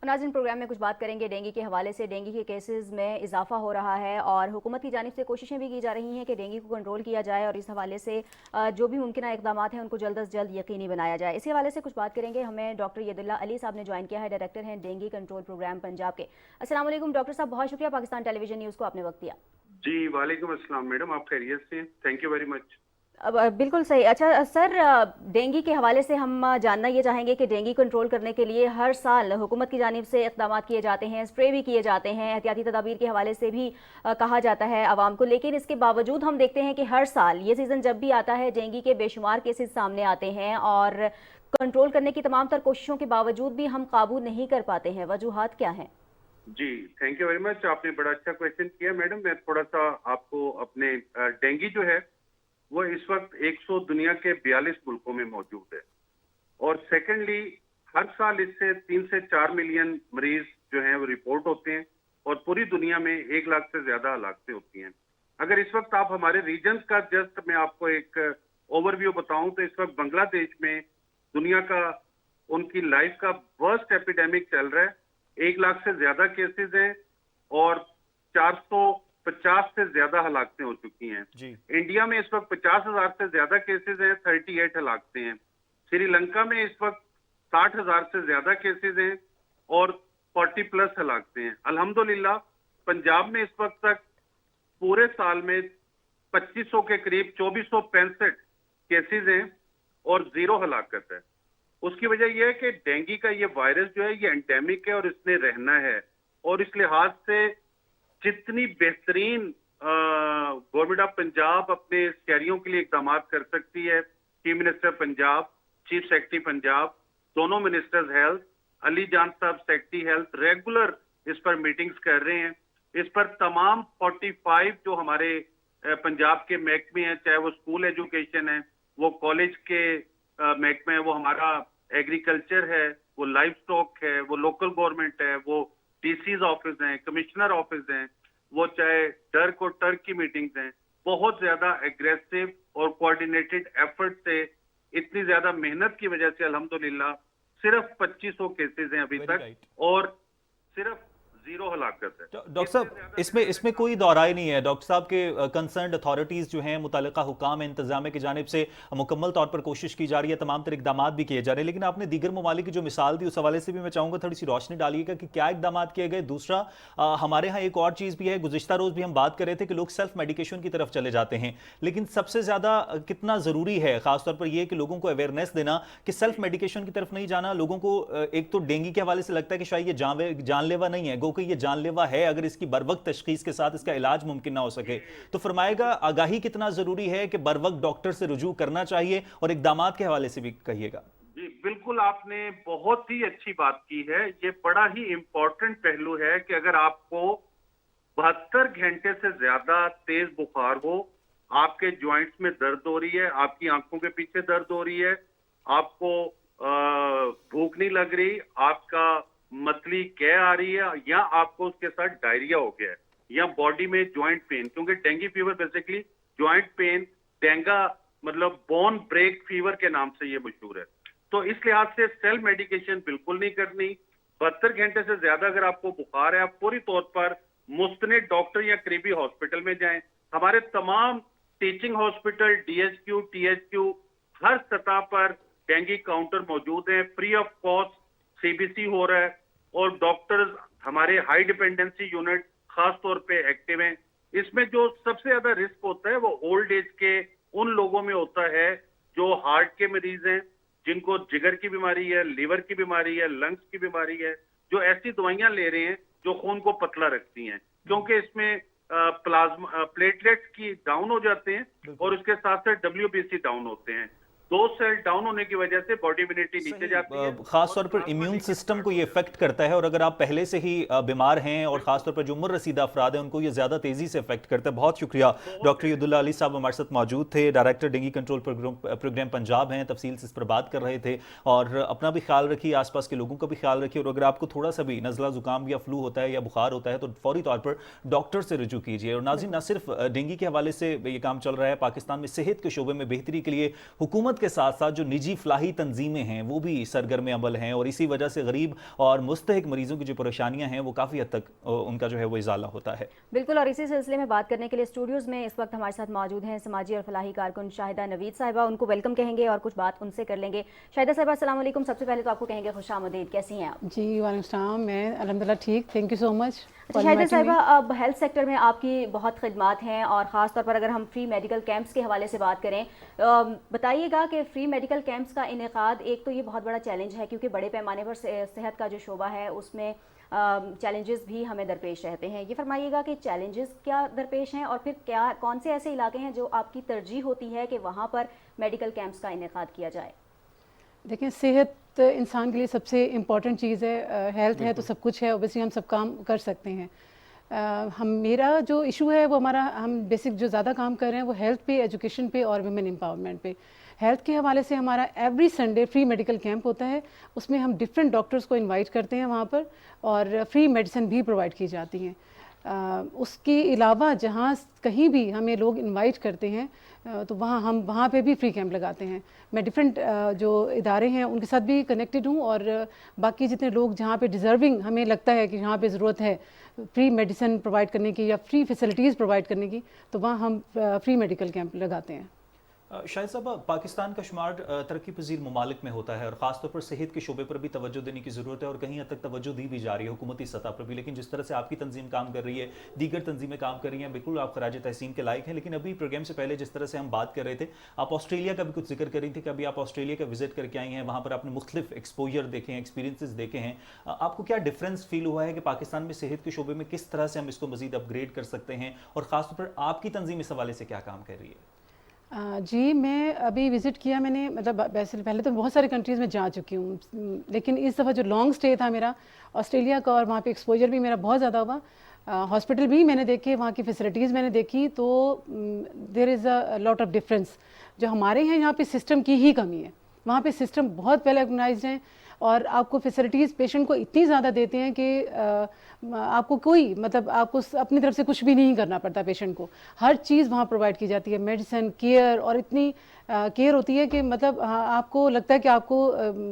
ناظرین، پروگرام میں کچھ بات کریں گے ڈینگی کے حوالے سے. ڈینگی کے کیسز میں اضافہ ہو رہا ہے اور حکومت کی جانب سے کوششیں بھی کی جا رہی ہیں کہ ڈینگی کو کنٹرول کیا جائے اور اس حوالے سے جو بھی ممکنہ اقدامات ہیں ان کو جلد از جلد یقینی بنایا جائے. اسی حوالے سے کچھ بات کریں گے. ہمیں ڈاکٹر ید اللہ علی صاحب نے جوائن کیا ہے، ڈائریکٹر ہیں ڈینگی کنٹرول پروگرام پنجاب کے. السلام علیکم ڈاکٹر صاحب، بہت شکریہ پاکستان ٹیلی ویژن نیوز کو آپ نے وقت دیا. جی وعلیکم السلام میڈم، آپ خیریت سے؟ تھینک یو ویری مچ. بالکل صحیح. اچھا سر، ڈینگی کے حوالے سے ہم جاننا یہ چاہیں گے کہ ڈینگی کنٹرول کرنے کے لیے ہر سال حکومت کی جانب سے اقدامات کیے جاتے ہیں، اسپرے بھی کیے جاتے ہیں، احتیاطی تدابیر کے حوالے سے بھی کہا جاتا ہے عوام کو، لیکن اس کے باوجود ہم دیکھتے ہیں کہ ہر سال یہ سیزن جب بھی آتا ہے ڈینگی کے بے شمار کیسز سامنے آتے ہیں اور کنٹرول کرنے کی تمام تر کوششوں کے باوجود بھی ہم قابو نہیں کر پاتے ہیں. وجوہات کیا ہیں؟ جی تھینک یو ویری مچ، آپ نے بڑا اچھا کویشچن کیا میڈم. میں تھوڑا سا آپ کو اپنے ڈینگی جو ہے وہ اس وقت 100 دنیا کے 42 ملکوں میں موجود ہے، اور سیکنڈلی ہر سال اس سے 3 سے 4 ملین مریض جو ہیں وہ رپورٹ ہوتے ہیں اور پوری دنیا میں 1 لاکھ سے زیادہ ہلاکتیں ہوتی ہیں. اگر اس وقت آپ ہمارے ریجنز کا جسٹ میں آپ کو ایک اوور ویو بتاؤں تو اس وقت بنگلہ دیش میں دنیا کا ان کی لائف کا ورسٹ ایپیڈیمک چل رہا ہے. 1 لاکھ سے زیادہ کیسز ہیں اور 450 سے زیادہ ہلاکتیں ہو چکی ہیں. انڈیا میں اس وقت 50,000 سے زیادہ کیسز ہیں، 38 ہلاکتیں ہیں. سری لنکا میں اس وقت 60,000 سے زیادہ کیسز ہیں اور 40+ ہلاکتیں ہیں. الحمدللہ پنجاب میں اس وقت تک پورے سال میں 2500 کے قریب 2465 کیسز ہیں اور 0 ہلاکت ہے. اس کی وجہ یہ ہے کہ ڈینگی کا یہ وائرس جو ہے یہ انڈیمک ہے اور اس نے رہنا ہے، اور اس لحاظ سے جتنی بہترین گورنمنٹ آف پنجاب اپنے شہریوں کے لیے اقدامات کر سکتی ہے، chief minister Punjab, chief secretary Punjab, دونوں منسٹرز ہیلتھ، علی جان صاحب سیکرٹری ہیلتھ ریگولر اس پر میٹنگز کر رہے ہیں. اس پر تمام 45 جو ہمارے پنجاب کے محکمے ہیں، چاہے وہ اسکول ایجوکیشن ہے، وہ کالج کے محکمے ہیں، وہ ہمارا ایگریکلچر ہے، وہ لائف سٹاک ہے، وہ لوکل گورنمنٹ ہے، وہ ڈی سیز آفس ہیں، کمشنر آفس ہیں، وہ چاہے ڈرک اور ٹرک کی میٹنگز ہیں، بہت زیادہ ایگریسو اور کوارڈینیٹڈ ایفرٹ سے، اتنی زیادہ محنت کی وجہ سے الحمدللہ صرف 2500 کیسز ہیں ابھی تک اور صرف 0 ہلاکت ہے. ڈاکٹر صاحب اس میں کوئی دورائے نہیں ہے ڈاکٹر صاحب کے کنسرنڈ اتھارٹیز جو ہیں، متعلقہ حکام انتظامیہ کی جانب سے مکمل طور پر کوشش کی جا رہی ہے، تمام تر اقدامات بھی کیے جا رہے ہیں، لیکن آپ نے دیگر ممالک کی جو مثال دی اس حوالے سے بھی میں چاہوں گا تھوڑی سی روشنی ڈالیے گا کہ کیا اقدامات کیے گئے. دوسرا ہمارے ہاں ایک اور چیز بھی ہے، گزشتہ روز بھی ہم بات کر رہے تھے کہ لوگ سیلف میڈیکیشن کی طرف چلے جاتے ہیں، لیکن سب سے زیادہ کتنا ضروری ہے خاص طور پر یہ کہ لوگوں کو اویئرنیس دینا کہ سیلف میڈیکیشن کی طرف نہیں جانا. لوگوں کو ایک تو ڈینگی کے حوالے سے لگتا ہے کہ شاید یہ جان لیوا نہیں ہے، گو کہ یہ جان لیوا ہے اگر اس کی بروقت تشخیص کے ساتھ اس کا علاج ممکن نہ ہو سکے. تو فرمائے گا آگاہی کتنا ضروری ہے کہ بروقت ڈاکٹر سے رجوع کرنا چاہیے، اور اقدامات کے حوالے سے بھی کہیے گا. جی بالکل، آپ نے بہت ہی اچھی بات کی ہے. یہ بڑا ہی امپورٹنٹ پہلو ہے کہ اگر آپ کو 72 گھنٹے سے زیادہ تیز بخار ہو، آپ کے جوائنٹس میں درد ہو رہی ہے، آپ کی آنکھوں کے پیچھے درد ہو رہی ہے، آپ کو بھوک نہیں لگ رہی، آپ کا मतली कह आ रही है या आपको उसके साथ डायरिया हो गया है या बॉडी में जॉइंट पेन, क्योंकि dengue fever basically joint pain, डेंगा मतलब बोन ब्रेक फीवर के नाम से ये मशहूर है। तो इस लिहाज से सेल्फ मेडिकेशन बिल्कुल नहीं करनी। 72 घंटे से ज्यादा अगर आपको बुखार है, आप पूरी तौर पर मुस्तनिद डॉक्टर या करीबी हॉस्पिटल में जाएं। हमारे तमाम टीचिंग हॉस्पिटल, DHQ, THQ, हर सतह पर डेंगू काउंटर मौजूद हैं, फ्री ऑफ कॉस्ट CBC हो रहा है और डॉक्टर्स हमारे हाई डिपेंडेंसी यूनिट खास तौर पे एक्टिव हैं। इसमें जो सबसे ज्यादा रिस्क होता है वो ओल्ड एज के उन लोगों में होता है जो हार्ट के मरीज हैं, जिनको जिगर की बीमारी है, लीवर की बीमारी है, लंग्स की बीमारी है, जो ऐसी दवाइयां ले रहे हैं जो खून को पतला रखती हैं, क्योंकि इसमें प्लाज्मा प्लेटलेट्स की डाउन हो जाते हैं और उसके साथ साथ WBC डाउन होते हैं। 2 सेल डाउन होने की वजह से बॉडी इम्यूनिटी नीचे जाती है, खास तौर पर इम्यून सिस्टम को ये इफेक्ट करता है और अगर आप पहले से ही बीमार हैं और खास तौर पर जो उम्र रसीदा अफराद हैं उनको ये ज्यादा तेजी से इफेक्ट करता है। बहुत शुक्रिया डॉक्टर यदुल्ला अली साहब हमारे साथ मौजूद थे, director dengue control programme Punjab हैं, तफसील से इस पर बात कर रहे थे। और अपना भी ख्याल रखिए, आसपास के लोगों का भी ख्याल रखिए और अगर आपको थोड़ा सा भी नज़ला जुकाम या फ्लू होता है या बुखार होता है तो फौरी तौर पर डॉक्टर से रुजू कीजिए। और नाज़रीन, न सिर्फ डेंगू के हवाले से ये काम चल रहा है, पाकिस्तान में सेहत के शोबे में बेहतरी के लिए हुकूमत के साथ साथ जो निजी फलाही तंजीमें हैं वो भी सरगर्म अमल हैं और इसी वजह से गरीब और मुस्तहिक मरीजों की जो परेशानियां हैं वो काफ़ी हद तक उनका जो है वो इजाला होता है। बिल्कुल, और इसी सिलसिले में बात करने के लिए स्टूडियोज़ में इस वक्त हमारे साथ मौजूद हैं समाजी और फलाही कारकुन शाहिदा नवीद साहिबा। उनको वेलकम कहेंगे और कुछ बात उनसे कर लेंगे। शाहिदा साहिबा, अस्सलाम वालेकुम। सबसे पहले तो आपको कहेंगे खुशामदीद, कैसी हैं आप? जी वालेकुम सलाम, मैं अल्हम्दुलिल्लाह ठीक, thank you so much. Shahida साहिबा, अब हेल्थ सेक्टर में आपकी बहुत खिदमात हैं और ख़ास तौर पर अगर हम फ्री मेडिकल कैंप्स के हवाले से बात करें, बताइएगा कि फ्री मेडिकल कैंप्स का इनेकाद एक तो ये बहुत बड़ा चैलेंज है क्योंकि बड़े पैमाने पर सेहत का जो शोबा है उसमें चैलेंजेस भी हमें दरपेश रहते हैं। ये फरमाइएगा कि चैलेंजेस क्या दरपेश हैं और फिर क्या कौन से ऐसे इलाके हैं जो आपकी तरजीह होती है कि वहाँ पर मेडिकल कैंप्स का इनेकाद किया जाए? देखिए, सेहत इंसान के लिए सबसे इम्पॉर्टेंट चीज़ है। हेल्थ है तो सब कुछ है, ओबियसली हम सब काम कर सकते हैं। मेरा जो इशू है वो हम बेसिक जो ज़्यादा काम कर रहे हैं वो हेल्थ पे, एजुकेशन पे और वुमेन एम्पावरमेंट पे। हेल्थ के हवाले से हमारा every Sunday free medical camp होता है, उसमें हम डिफरेंट डॉक्टर्स को इनवाइट करते हैं वहाँ पर और फ्री मेडिसिन भी प्रोवाइड की जाती हैं। उसके अलावा जहाँ कहीं भी हमें लोग इनवाइट करते हैं तो हम वहाँ पे भी फ्री कैंप लगाते हैं। मैं डिफरेंट जो इदारे हैं उनके साथ भी कनेक्टेड हूँ और बाकी जितने लोग जहाँ पे डिज़र्विंग हमें लगता है कि यहाँ पे ज़रूरत है फ्री मेडिसिन प्रोवाइड करने की या फ्री फैसिलिटीज़ प्रोवाइड करने की, तो वहाँ हम फ्री मेडिकल कैंप लगाते हैं। शाहिद साहब, पाकिस्तान का शुमार तरक्की पजीर ममालिक में होता है और ख़ासतौर पर सेहत के शोबे पर भी तवज्जो देने की ज़रूरत है और कहीं हद तक तवज्जो दी भी जा रही है हुकूमती सतह पर भी। लेकिन जिस तरह से आपकी तंजीम काम कर रही है, दीगर तंजीमें काम कर रही हैं, बिल्कुल आप खराज तहसीन के लायक हैं। लेकिन अभी प्रोग्राम से पहले जिस तरह से हम बात कर रहे थे, आप ऑस्ट्रेलिया का भी कुछ जिक्र कर रही थी कि अभी आप ऑस्ट्रेलिया का विजिट करके आई हैं, वहाँ पर आपने मुख्तलिफ एक्सपोजर देखे हैं, एक्सपीरियंसेस देखे हैं। आपको क्या डिफरेंस फील हुआ है कि पाकिस्तान में सेहत के शोबे में किस तरह से हम इसको मज़ीद अपग्रेड कर सकते हैं और ख़ासतौर पर आपकी तंजीम इस हवाले से क्या काम कर रही है? जी, मैं अभी विज़िट किया मैंने, मतलब वैसे पहले तो बहुत सारी कंट्रीज़ में जा चुकी हूँ, लेकिन इस दफ़ा जो लॉन्ग स्टे था मेरा ऑस्ट्रेलिया का और वहाँ पे एक्सपोजर भी मेरा बहुत ज़्यादा हुआ। हॉस्पिटल भी मैंने देखे, वहाँ की फैसिलिटीज़ मैंने देखी, तो there is a lot of difference. जो हमारे यहाँ पे सिस्टम की ही कमी है, वहाँ पे सिस्टम बहुत वेल ऑर्गेनाइज्ड हैं और आपको फैसिलिटीज़ पेशेंट को इतनी ज़्यादा देते हैं कि आपको कोई मतलब आपको अपनी तरफ से कुछ भी नहीं करना पड़ता। पेशेंट को हर चीज़ वहाँ प्रोवाइड की जाती है, मेडिसिन, केयर, और इतनी केयर होती है कि मतलब आपको लगता है कि आपको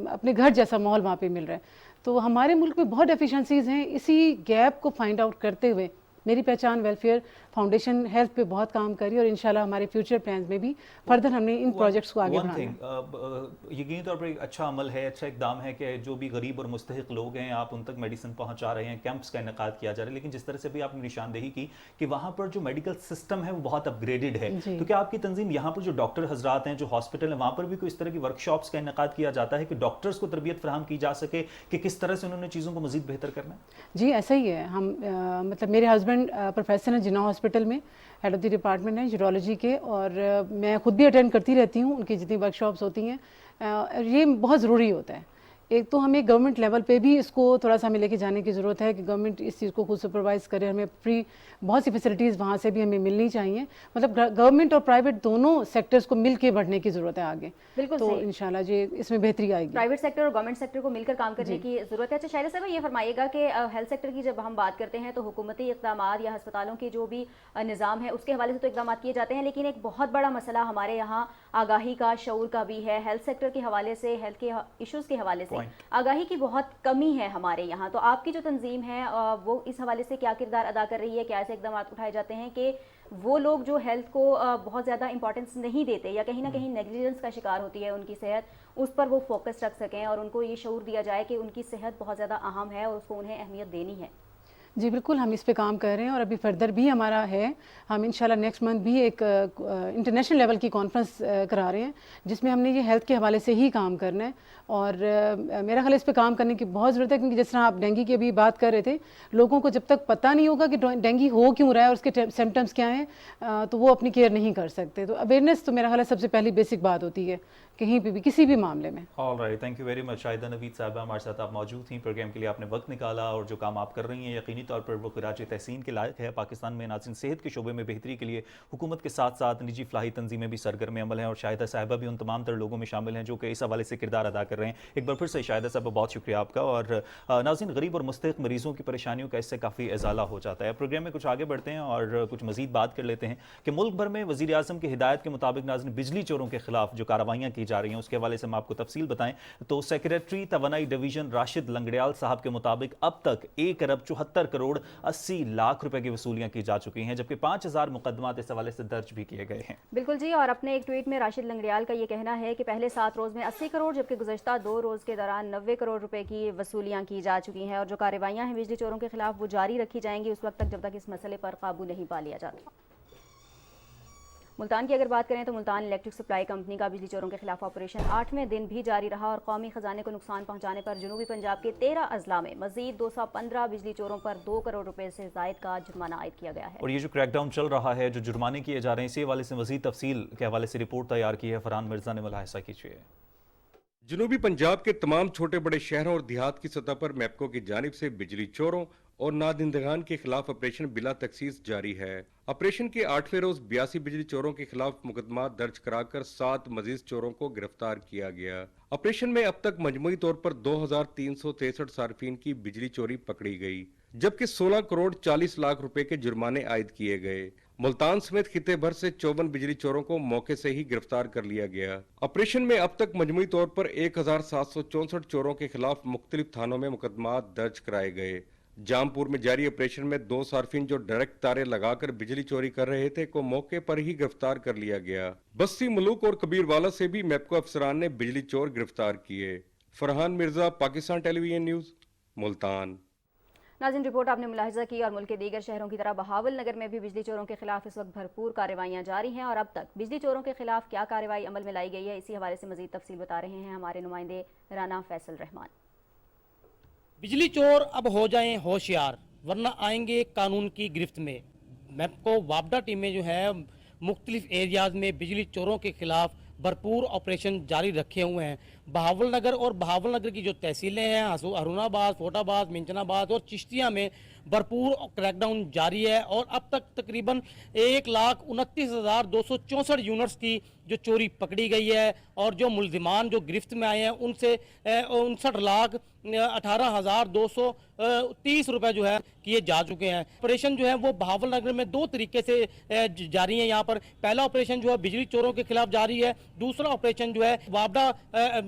अपने घर जैसा माहौल वहाँ पे मिल रहा है। तो हमारे मुल्क में बहुत डेफिशिएंसीज़ हैं। इसी गैप को फाइंड आउट करते हुए मेरी पहचान वेलफेयर फाउंडेशन हेल्थ पे बहुत काम करी और इंशाल्लाह हमारे फ्यूचर प्लान्स में भी फर्दर हमने इन प्रोजेक्ट्स को आगे बढ़ाना है। यकीनी तौर पर एक अच्छा अमल है, अच्छा इकदाम है कि जो भी गरीब और मुस्तहिक लोग हैं आप उन तक मेडिसिन पहुंचा रहे हैं, कैंप्स का इनेकाद किया जा रहा है। लेकिन जिस तरह से भी आपने निशानदेही की कि वहाँ पर जो मेडिकल सिस्टम है वो बहुत अपग्रेडेड है, तो क्या आपकी तंजीम यहाँ पर जो डॉक्टर हजरात हैं, जो हॉस्पिटल है, वहाँ पर भी कोई इस तरह की वर्कशॉप्स का इनेकाद किया जाता है कि डॉक्टर्स को तरबियत फराहम की जा सके कि किस तरह से उन्होंने चीज़ों को मज़ीद बेहतर करना है? जी, ऐसा ही है। हम मतलब मेरे हस्बैंड प्रोफेसर हैं जिन्ना हॉस्पिटल में, हेड ऑफ द डिपार्टमेंट है यूरोलॉजी के, और मैं खुद भी अटेंड करती रहती हूँ उनकी जितनी वर्कशॉप्स होती हैं। ये बहुत ज़रूरी होता है ایک تو ہمیں گورنمنٹ لیول پہ بھی اس کو تھوڑا سا ہمیں لے کے جانے کی ضرورت ہے کہ گورنمنٹ اس چیز کو خود سپروائز کرے. ہمیں فری بہت سی فیسلٹیز وہاں سے بھی ہمیں ملنی چاہیے. مطلب گورنمنٹ اور پرائیویٹ دونوں سیکٹرز کو مل کے بڑھنے کی ضرورت ہے آگے. بالکل تو انشاءاللہ جی اس میں بہتری آئے گی. پرائیویٹ سیکٹر اور گورنمنٹ سیکٹر کو مل کر کام کرنے کی ضرورت ہے. اچھا شاہدہ صاحب یہ فرمائیے گا کہ ہیلتھ سیکٹر کی جب ہم بات کرتے ہیں تو حکومتی اقدامات یا ہسپتالوں کے جو بھی نظام ہے اس کے حوالے سے تو اقدامات کیے جاتے ہیں, لیکن ایک بہت بڑا مسئلہ ہمارے یہاں آگاہی کا, شعور کا بھی ہے. ہیلتھ سیکٹر کے حوالے سے, ہیلتھ کے ایشوز کے حوالے سے آگاہی کی بہت کمی ہے ہمارے یہاں. تو آپ کی جو تنظیم ہے وہ اس حوالے سے کیا کردار ادا کر رہی ہے؟ کیا ایسے اقدامات اٹھائے جاتے ہیں کہ وہ لوگ جو ہیلتھ کو بہت زیادہ امپورٹنس نہیں دیتے یا کہیں نہ کہیں نیگلیجنس کا شکار ہوتی ہے ان کی صحت, اس پر وہ فوکس رکھ سکیں اور ان کو یہ شعور دیا جائے کہ ان کی صحت بہت زیادہ اہم ہے اور اس کو انہیں اہمیت دینی ہے؟ جی بالکل, ہم اس پہ کام کر رہے ہیں اور ابھی فردر بھی ہمارا ہے. ہم انشاءاللہ نیکسٹ منتھ بھی ایک انٹرنیشنل لیول کی کانفرنس کرا رہے ہیں جس میں ہم نے یہ ہیلتھ کے حوالے سے ہی کام کرنا ہے. اور میرا خیال اس پہ کام کرنے کی بہت ضرورت ہے, کیونکہ جس طرح آپ ڈینگی کی ابھی بات کر رہے تھے, لوگوں کو جب تک پتہ نہیں ہوگا کہ ڈینگی ہو کیوں رہا ہے اور اس کے سمٹمس کیا ہیں تو وہ اپنی کیئر نہیں کر سکتے. تو اویئرنیس تو میرا خیال ہے سب سے پہلی بیسک بات ہوتی ہے کہیں پہ بھی کسی بھی معاملے میں. All right, thank you very much Shahida Naveed صاحبہ, ہمارے ساتھ آپ موجود تھیں. پروگرام کے لیے آپ نے وقت نکالا اور جو کام آپ کر رہی ہیں یقینی طور پر وہ خراج تحسین کے لائق ہے. پاکستان میں ناظرین صحت کے شعبے میں بہتری کے لیے حکومت کے ساتھ ساتھ نجی فلاحی تنظیمیں بھی سرگرم عمل ہیں اور شاہدہ صاحبہ بھی ان تمام تر لوگوں میں شامل ہیں جو کہ اس حوالے سے کردار ادا کر رہے ہیں. ایک بار پھر سے شاہدہ صاحبہ بہت شکریہ آپ کا. اور ناظرین غریب اور مستحق مریضوں کی پریشانیوں کا اس سے کافی ازالہ ہو جاتا ہے. پروگرام میں کچھ آگے بڑھتے ہیں اور کچھ مزید بات کر لیتے ہیں کہ ملک بھر میں وزیر اعظم کی ہدایت کے مطابق ناظرین بجلی چوروں کے خلاف جو کارروائیاں کی جا رہی ہیں اس کے حوالے سے ہم آپ کو تفصیل بتائیں تو سیکریٹری توانائی ڈویژن راشد لنگڑیال صاحب کے مطابق اب تک 1 ارب 74 کروڑ 80 لاکھ روپے کی وصولیاں کی جا چکی ہیں, جبکہ 5000 مقدمات اس حوالے سے درج بھی کیے گئے ہیں. بالکل جی, اور اپنے ایک ٹویٹ میں راشد لنگڑیال کا یہ کہنا ہے کہ پہلے 7 روز میں 80 کروڑ جبکہ گزشتہ 2 روز کے دوران 90 کروڑ روپے کی وصولیاں کی جا چکی ہیں اور جو کارروائیاں ہیں بجلی چوروں کے خلاف وہ جاری رکھی جائیں گی اس وقت تک جب تک اس مسئلے پر قابو نہیں پا لیا جاتا. ملتان کی اگر بات کریں تو ملتان الیکٹرک سپلائی کمپنی کا بجلی چوروں کے خلاف آپریشن 8ویں دن بھی جاری رہا اور قومی خزانے کو نقصان پہنچانے پر جنوبی پنجاب کے 13 اضلاع میں مزید 215 بجلی چوروں پر 2 کروڑ روپے سے زائد کا جرمانہ عائد کیا گیا ہے. اور یہ جو کریک ڈاؤن چل رہا ہے, جو جرمانے کیے جا رہے ہیں, اسی حوالے سے مزید تفصیل کے حوالے سے رپورٹ تیار کی ہے. فرحان مرزا نے ملاحظہ کیجیے. جنوبی پنجاب کے تمام چھوٹے بڑے شہروں اور دیہات کی سطح پر میپکو کی جانب سے بجلی چوروں اور نادندگان کے خلاف آپریشن بلا تخصیص جاری ہے. آپریشن کے 8ویں روز 82 بجلی چوروں کے خلاف مقدمات درج کرا کر 7 مزید چوروں کو گرفتار کیا گیا. آپریشن میں اب تک مجموعی طور پر 2363 صارفین کی بجلی چوری پکڑی گئی, جبکہ 16 کروڑ 40 لاکھ روپے کے جرمانے عائد کیے گئے. ملتان سمیت خطے بھر سے 54 بجلی چوروں کو موقع سے ہی گرفتار کر لیا گیا. آپریشن میں اب تک مجموعی طور پر 1764 چوروں کے خلاف مختلف تھانوں میں مقدمات درج کرائے گئے. جامپور میں جاری آپریشن میں 2 صارفین جو ڈائریکٹ تارے لگا کر بجلی چوری کر رہے تھے کو موقع پر ہی گرفتار کر لیا گیا. بستی ملوک اور کبیر والا سے بھی میپکو افسران نے بجلی چور گرفتار کیے. فرحان مرزا, پاکستان ٹیلی ویژن نیوز, ملتان. ناظرین رپورٹ آپ نے ملاحظہ کی اور ملک کے دیگر شہروں کی طرح بہاول نگر میں بھی بجلی چوروں کے خلاف اس وقت بھرپور کارروائیاں جاری ہیں. اور اب تک بجلی چوروں کے خلاف کیا کارروائی عمل میں لائی گئی ہے, اسی حوالے سے مزید تفصیل بتا رہے ہیں ہمارے نمائندے رانا فیصل رحمان. بجلی چور اب ہو جائیں ہوشیار ورنہ آئیں گے قانون کی گرفت میں. میپکو وابڈا ٹیمیں جو ہے مختلف ایریاز میں بجلی چوروں کے خلاف بھرپور آپریشن جاری رکھے ہوئے ہیں. بہاول نگر اور بہاول نگر کی جو تحصیلیں ہیں ہرون آباد, فوٹ آباد, منچن آباد اور چشتیاں میں بھرپور کریک ڈاؤن جاری ہے اور اب تک تقریباً 1,29,264 یونٹس کی جو چوری پکڑی گئی ہے اور جو ملزمان جو گرفت میں آئے ہیں ان سے 59,18,230 روپے جو ہے کیے جا چکے ہیں. آپریشن جو ہے وہ بہاول نگر میں 2 طریقے سے جاری ہیں. یہاں پر پہلا آپریشن جو ہے بجلی چوروں کے خلاف جاری ہے, دوسرا آپریشن جو ہے وابڈا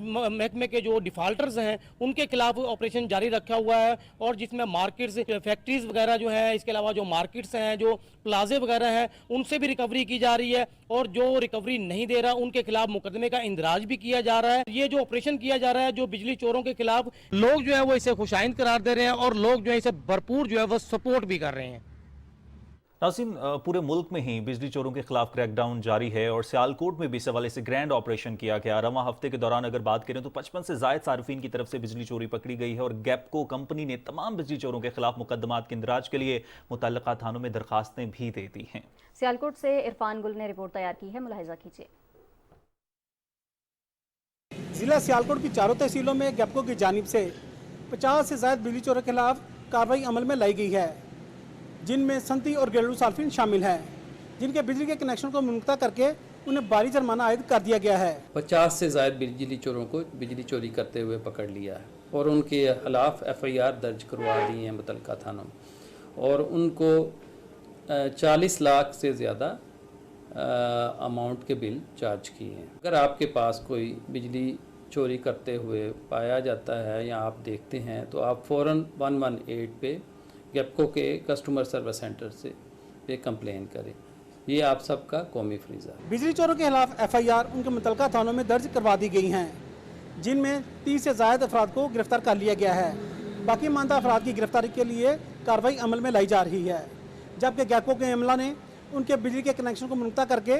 محکمے کے جو ڈیفالٹرز ہیں ان کے خلاف آپریشن جاری رکھا ہوا ہے اور جس میں مارکیٹس, فیکٹریز وغیرہ جو ہیں, اس کے علاوہ جو مارکیٹس ہیں, جو پلازے وغیرہ ہیں, ان سے بھی ریکوری کی جا رہی ہے اور جو ریکوری نہیں دے رہا ان کے خلاف مقدمے کا اندراج بھی کیا جا رہا ہے. یہ جو آپریشن کیا جا رہا ہے جو بجلی چوروں کے خلاف, لوگ جو ہے وہ اسے خوشائند قرار دے رہے ہیں اور لوگ جو ہے اسے بھرپور جو ہے وہ سپورٹ بھی کر رہے ہیں. ناظرین پورے ملک میں ہی بجلی چوروں کے خلاف کریک ڈاؤن جاری ہے اور سیالکوٹ میں بھی اس حوالے سے گرینڈ آپریشن کیا گیا. رواں ہفتے کے دوران اگر بات کریں تو 55 سے زائد صارفین کی طرف سے بجلی چوری پکڑی گئی ہے اور گیپکو کمپنی نے تمام بجلی چوروں کے خلاف مقدمات کے اندراج کے لیے متعلقہ تھانوں میں درخواستیں بھی دے دی ہیں. سیالکوٹ سے عرفان گل نے رپورٹ تیار کی ہے, ملاحظہ کیجیے. ضلع सियालकोट की चारों तहसीलों में गैपको की जानिब से 50 से ज़ायद बिजली चोरों के खिलाफ कार्रवाई अमल में लाई गई है, जिनमें संती और घरेलू सार्फिन शामिल हैं, जिनके बिजली के कनेक्शन को मुनक़ता करके उन्हें भारी जुर्माना आयद कर दिया गया है। 50 से ज़ायद बिजली चोरों को बिजली चोरी करते हुए पकड़ लिया है और उनके खिलाफ FIR दर्ज करवा दी है मुतल्लिका थानों में, और उनको 40 लाख से ज़्यादा अमाउंट के बिल चार्ज किए हैं। अगर आपके पास कोई बिजली चोरी करते हुए पाया जाता है या आप देखते हैं तो आप फ़ौरन 118 पे गैपको के कस्टमर सर्विस सेंटर से पे कंप्लेन करें। ये आप सबका कौमी फरीज़ा है। बिजली चोरों के खिलाफ FIR उनके मुतल्लिका थानों में दर्ज करवा दी गई हैं, जिनमें 30 से ज़ायद अफराद को गिरफ्तार कर लिया गया है। बाकी मानदा अफराद की गिरफ्तारी के लिए कार्रवाई अमल में लाई जा रही है, जबकि गैपको के अमला ने उनके बिजली के कनेक्शन को मुनक़ता करके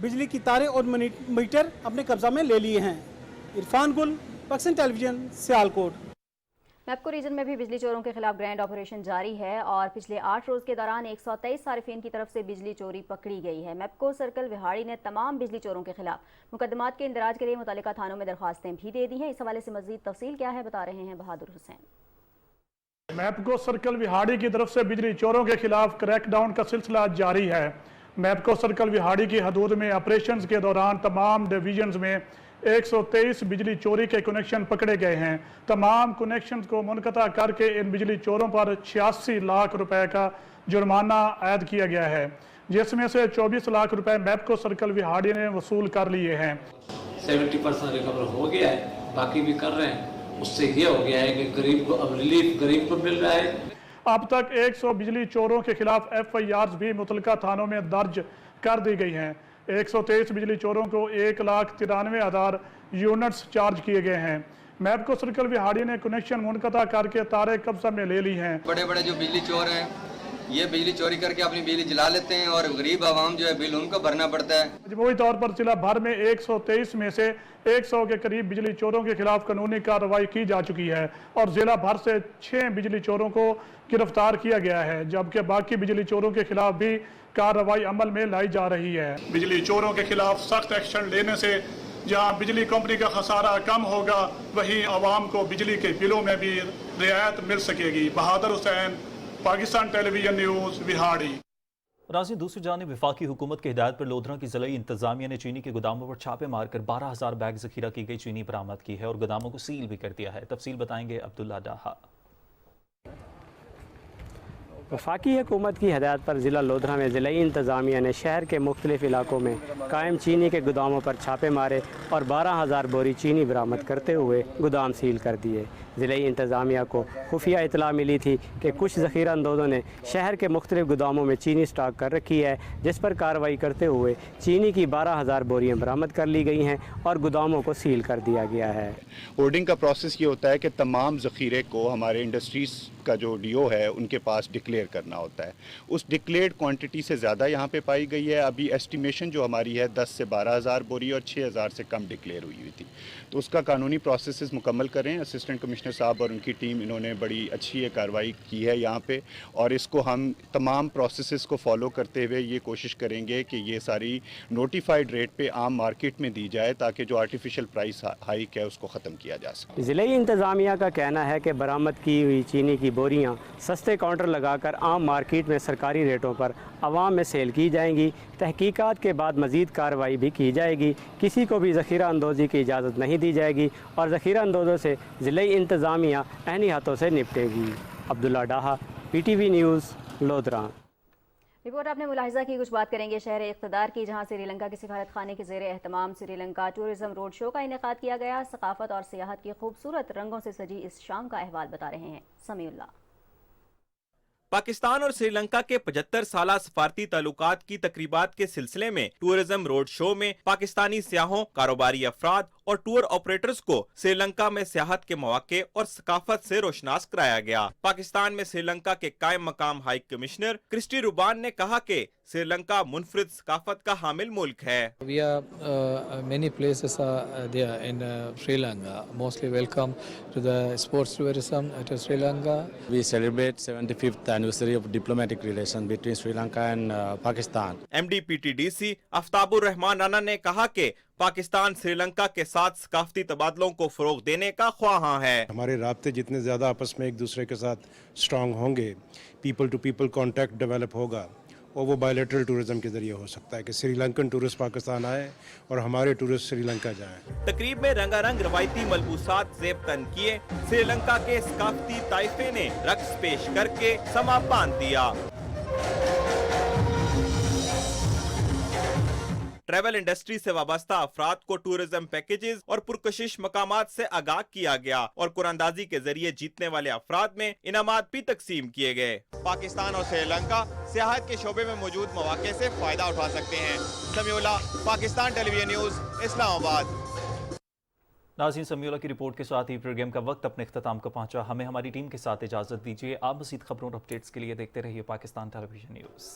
बिजली की तारें और मीटर अपने कब्जा में ले लिए हैं। इरफान गुल, पाकिस्तान टेलीविजन, सियालकोट। मैपको रीजन में भी बिजली चोरों के खिलाफ ग्रैंड ऑपरेशन जारी है और पिछले 8 रोज़ के दौरान 123 सारिफिन की तरफ से बिजली चोरी पकड़ी गई है। मैपको सर्कल विहाड़ी ने तमाम बिजली चोरों के खिलाफ मुकदमात के इंदराज के लिए मुतल्लिका थानों में दरख्वास्तें भी दे दी हैं। इस हवाले से मजीद तफसील क्या है बता रहे हैं बहादुर हुसैन। मैपको सर्कल विहाड़ी की तरफ से बिजली चोरों के खिलाफ क्रैकडाउन का सिलसिला जारी है। मैपको सर्कल विहाड़ी की हदूद में ऑपरेशंस के दौरान तमाम डिवीजन्स में 123 बिजली चोरी के कनेक्शन पकड़े गए हैं। तमाम कनेक्शन को मुनक़ता करके इन बिजली चोरों पर 86 लाख रुपए का जुर्माना आयद किया गया है, जिसमें से 24 लाख रुपए मैपको सर्कल विहाड़ी ने वसूल कर लिए हैं। 70% रिकवर हो गया है, बाकी भी कर रहे हैं। उससे ये हो गया है कि गरीब को अब रिलीफ गरीब को मिल रहा है। अब तक 100 बिजली चोरों के खिलाफ FIRs भी मुतल्लिका थानों में दर्ज कर दी गई हैं। 123 बिजली चोरों को 1,93,000 यूनिट्स चार्ज किए गए हैं। मैपको सर्कल विहाड़ी ने कनेक्शन मुनक़ता करके तारे कब्जा में ले ली हैं। बड़े बड़े जो बिजली चोर हैं ये बिजली चोरी करके अपनी बिजली जला लेते हैं और गरीब आवाम जो है बिल उनको भरना पड़ता है। मजमूई तौर पर जिला भर में 123 में से 100 के करीब बिजली चोरों के खिलाफ कानूनी कार्रवाई की जा चुकी है और जिला भर से 6 बिजली चोरों को गिरफ्तार किया गया है, जबकि बाकी बिजली चोरों के खिलाफ भी कार्रवाई अमल में लाई जा रही है। बिजली चोरों के खिलाफ सख्त एक्शन लेने से जहां बिजली कंपनी का खसारा कम होगा, वहीं आवाम को बिजली के बिलों में भी रियायत मिल सकेगी। बहादुर हुसैन, पाकिस्तान टेलीविजन न्यूज़, विहाड़ी। राज़ी दूसरी जानिब वफाकी हुकूमत की हिदायत पर लोधरा की ज़िला इंतजामिया ने चीनी के गोदामों पर छापे मारकर 12,000 बैग जखीरा की गई चीनी बरामद की है और गोदामों को सील भी कर दिया है। तफसील बताएंगे अब्दुल्ला डाहा। वफाकी हुकूमत की हदायत पर ज़िला लोधरा में ज़िला इंतज़ामिया ने शहर के मुख्तलिफ इलाकों में कायम चीनी के गोदामों पर छापे मारे और 12,000 बोरी चीनी बरामद करते हुए गोदाम सील कर दिए। ज़िला इंतज़ामिया को खुफिया इतला मिली थी कि कुछ ज़ख़ीरा अंदोज़ों ने शहर के मुख्तलिफ गोदामों में चीनी स्टॉक कर रखी है, जिस पर कार्रवाई करते हुए चीनी की 12,000 बोरियाँ बरामद कर ली गई हैं और गोदामों को सील कर दिया गया है। होर्डिंग का प्रोसेस ये होता है कि तमाम ज़ख़ीरे को हमारे इंडस्ट्रीज़ का जो डीओ है उनके पास डिक्लेयर करना होता है। उस डिक्लेयर्ड क्वांटिटी से ज़्यादा यहाँ पे पाई गई है। अभी एस्टिमेशन जो हमारी है 10 से 12,000 बोरी और 6,000 से कम डिक्लेयर हुई थी, तो उसका कानूनी प्रोसेस मुकम्मल करें। असिस्टेंट कमिश्नर साहब और उनकी टीम इन्होंने बड़ी अच्छी ये कार्रवाई की है यहाँ पे, और इसको हम तमाम प्रोसेस को फॉलो करते हुए ये कोशिश करेंगे कि ये सारी नोटिफाइड रेट पे आम मार्केट में दी जाए, ताकि जो आर्टिफिशियल प्राइस हाइक है उसको ख़त्म किया जा सके। ज़िला इंतज़ामिया का कहना है कि बरामद की हुई चीनी की बोरियां सस्ते काउंटर लगाकर आम मार्केट में सरकारी रेटों पर आवाम में सेल की जाएंगी। तहकीकात के बाद मज़ीद कार्रवाई भी की जाएगी। किसी को भी ज़ख़ीरा अंदोज़ी की इजाज़त नहीं दी जाएगी और ज़ख़ीरा अंदोज़ों से ज़िला इंतज़ामिया अहनी हाथों से निपटेगी। अब्दुल्ला डाहा, PTV न्यूज़, लोधरा। रिपोर्ट आपने मुलाहिजा की, कुछ बात करेंगे शहर इक़्तिदार की, जहां श्रीलंका के सिफारत खाने के ज़ेर एहतमाम श्रीलंका टूरिज़्म रोड शो का इनेकाद किया गया। सकाफत और सियाहत की खूबसूरत रंगों से सजी इस शाम का अहवाल बता रहे हैं समीउल्लाह। पाकिस्तान और श्रीलंका के 75 साला सफारती ताल्लुकात की तकरीबात के सिलसिले में टूरिज्म रोड शो में पाकिस्तानी सियाहों, कारोबारी अफराद और टूर ऑपरेटर्स को श्रीलंका में सियाहत के मौके और सकाफत से रोशनास कराया गया। पाकिस्तान में श्रीलंका के कायम मकाम हाई कमिश्नर क्रिस्टी रुबान ने कहा कि श्रीलंका मुनफरिद सकाफत का हामिल मुल्क है। We are many places are there in Sri Lanka. Mostly welcome to the sports tourism to Sri Lanka. We celebrate 75th anniversary of diplomatic relations between Sri Lanka and Pakistan. MD PTDC आफ्ताबुर Rahman Rana ने कहा कि पाकिस्तान श्रीलंका के साथ सकाफती तबादलों को फरोग देने का ख्वाहां है। हमारे राब्ते जितने ज़्यादा आपस में एक दूसरे के साथ स्ट्रांग होंगे, people to people contact develop होगा और वो बायलैटरल टूरिज्म के जरिए हो सकता है कि श्रीलंकन टूरिस्ट पाकिस्तान आए और हमारे टूरिस्ट श्रीलंका जाएं। तकरीब में रंगारंग रवायती मलबूसात ज़ेब तन किए, श्रीलंका के सकाफती ताइफे ने रक्स पेश करके समा बांध दिया। ट्रैवल इंडस्ट्री से वाबस्ता अफराद को टूरिज्म पैकेजेस और पुरकशिश मकामात से आगाह किया गया और कुरानदाजी के जरिए जीतने वाले अफराद में इनामात भी तकसीम किए गए। पाकिस्तान और श्रीलंका सियाहत के शोबे में मौजूद मौके से फायदा उठा सकते हैं। Samiullah, Pakistan television news, Islamabad. नाज़रीन, समीउल्लाह की रिपोर्ट के साथ ही प्रोग्राम का वक्त अपने इख्तिताम को पहुंचा। हमें हमारी टीम के साथ इजाज़त दीजिए। आप मज़ीद खबरों और अपडेट्स के लिए देखते रहिए पाकिस्तान टेलीविजन न्यूज़।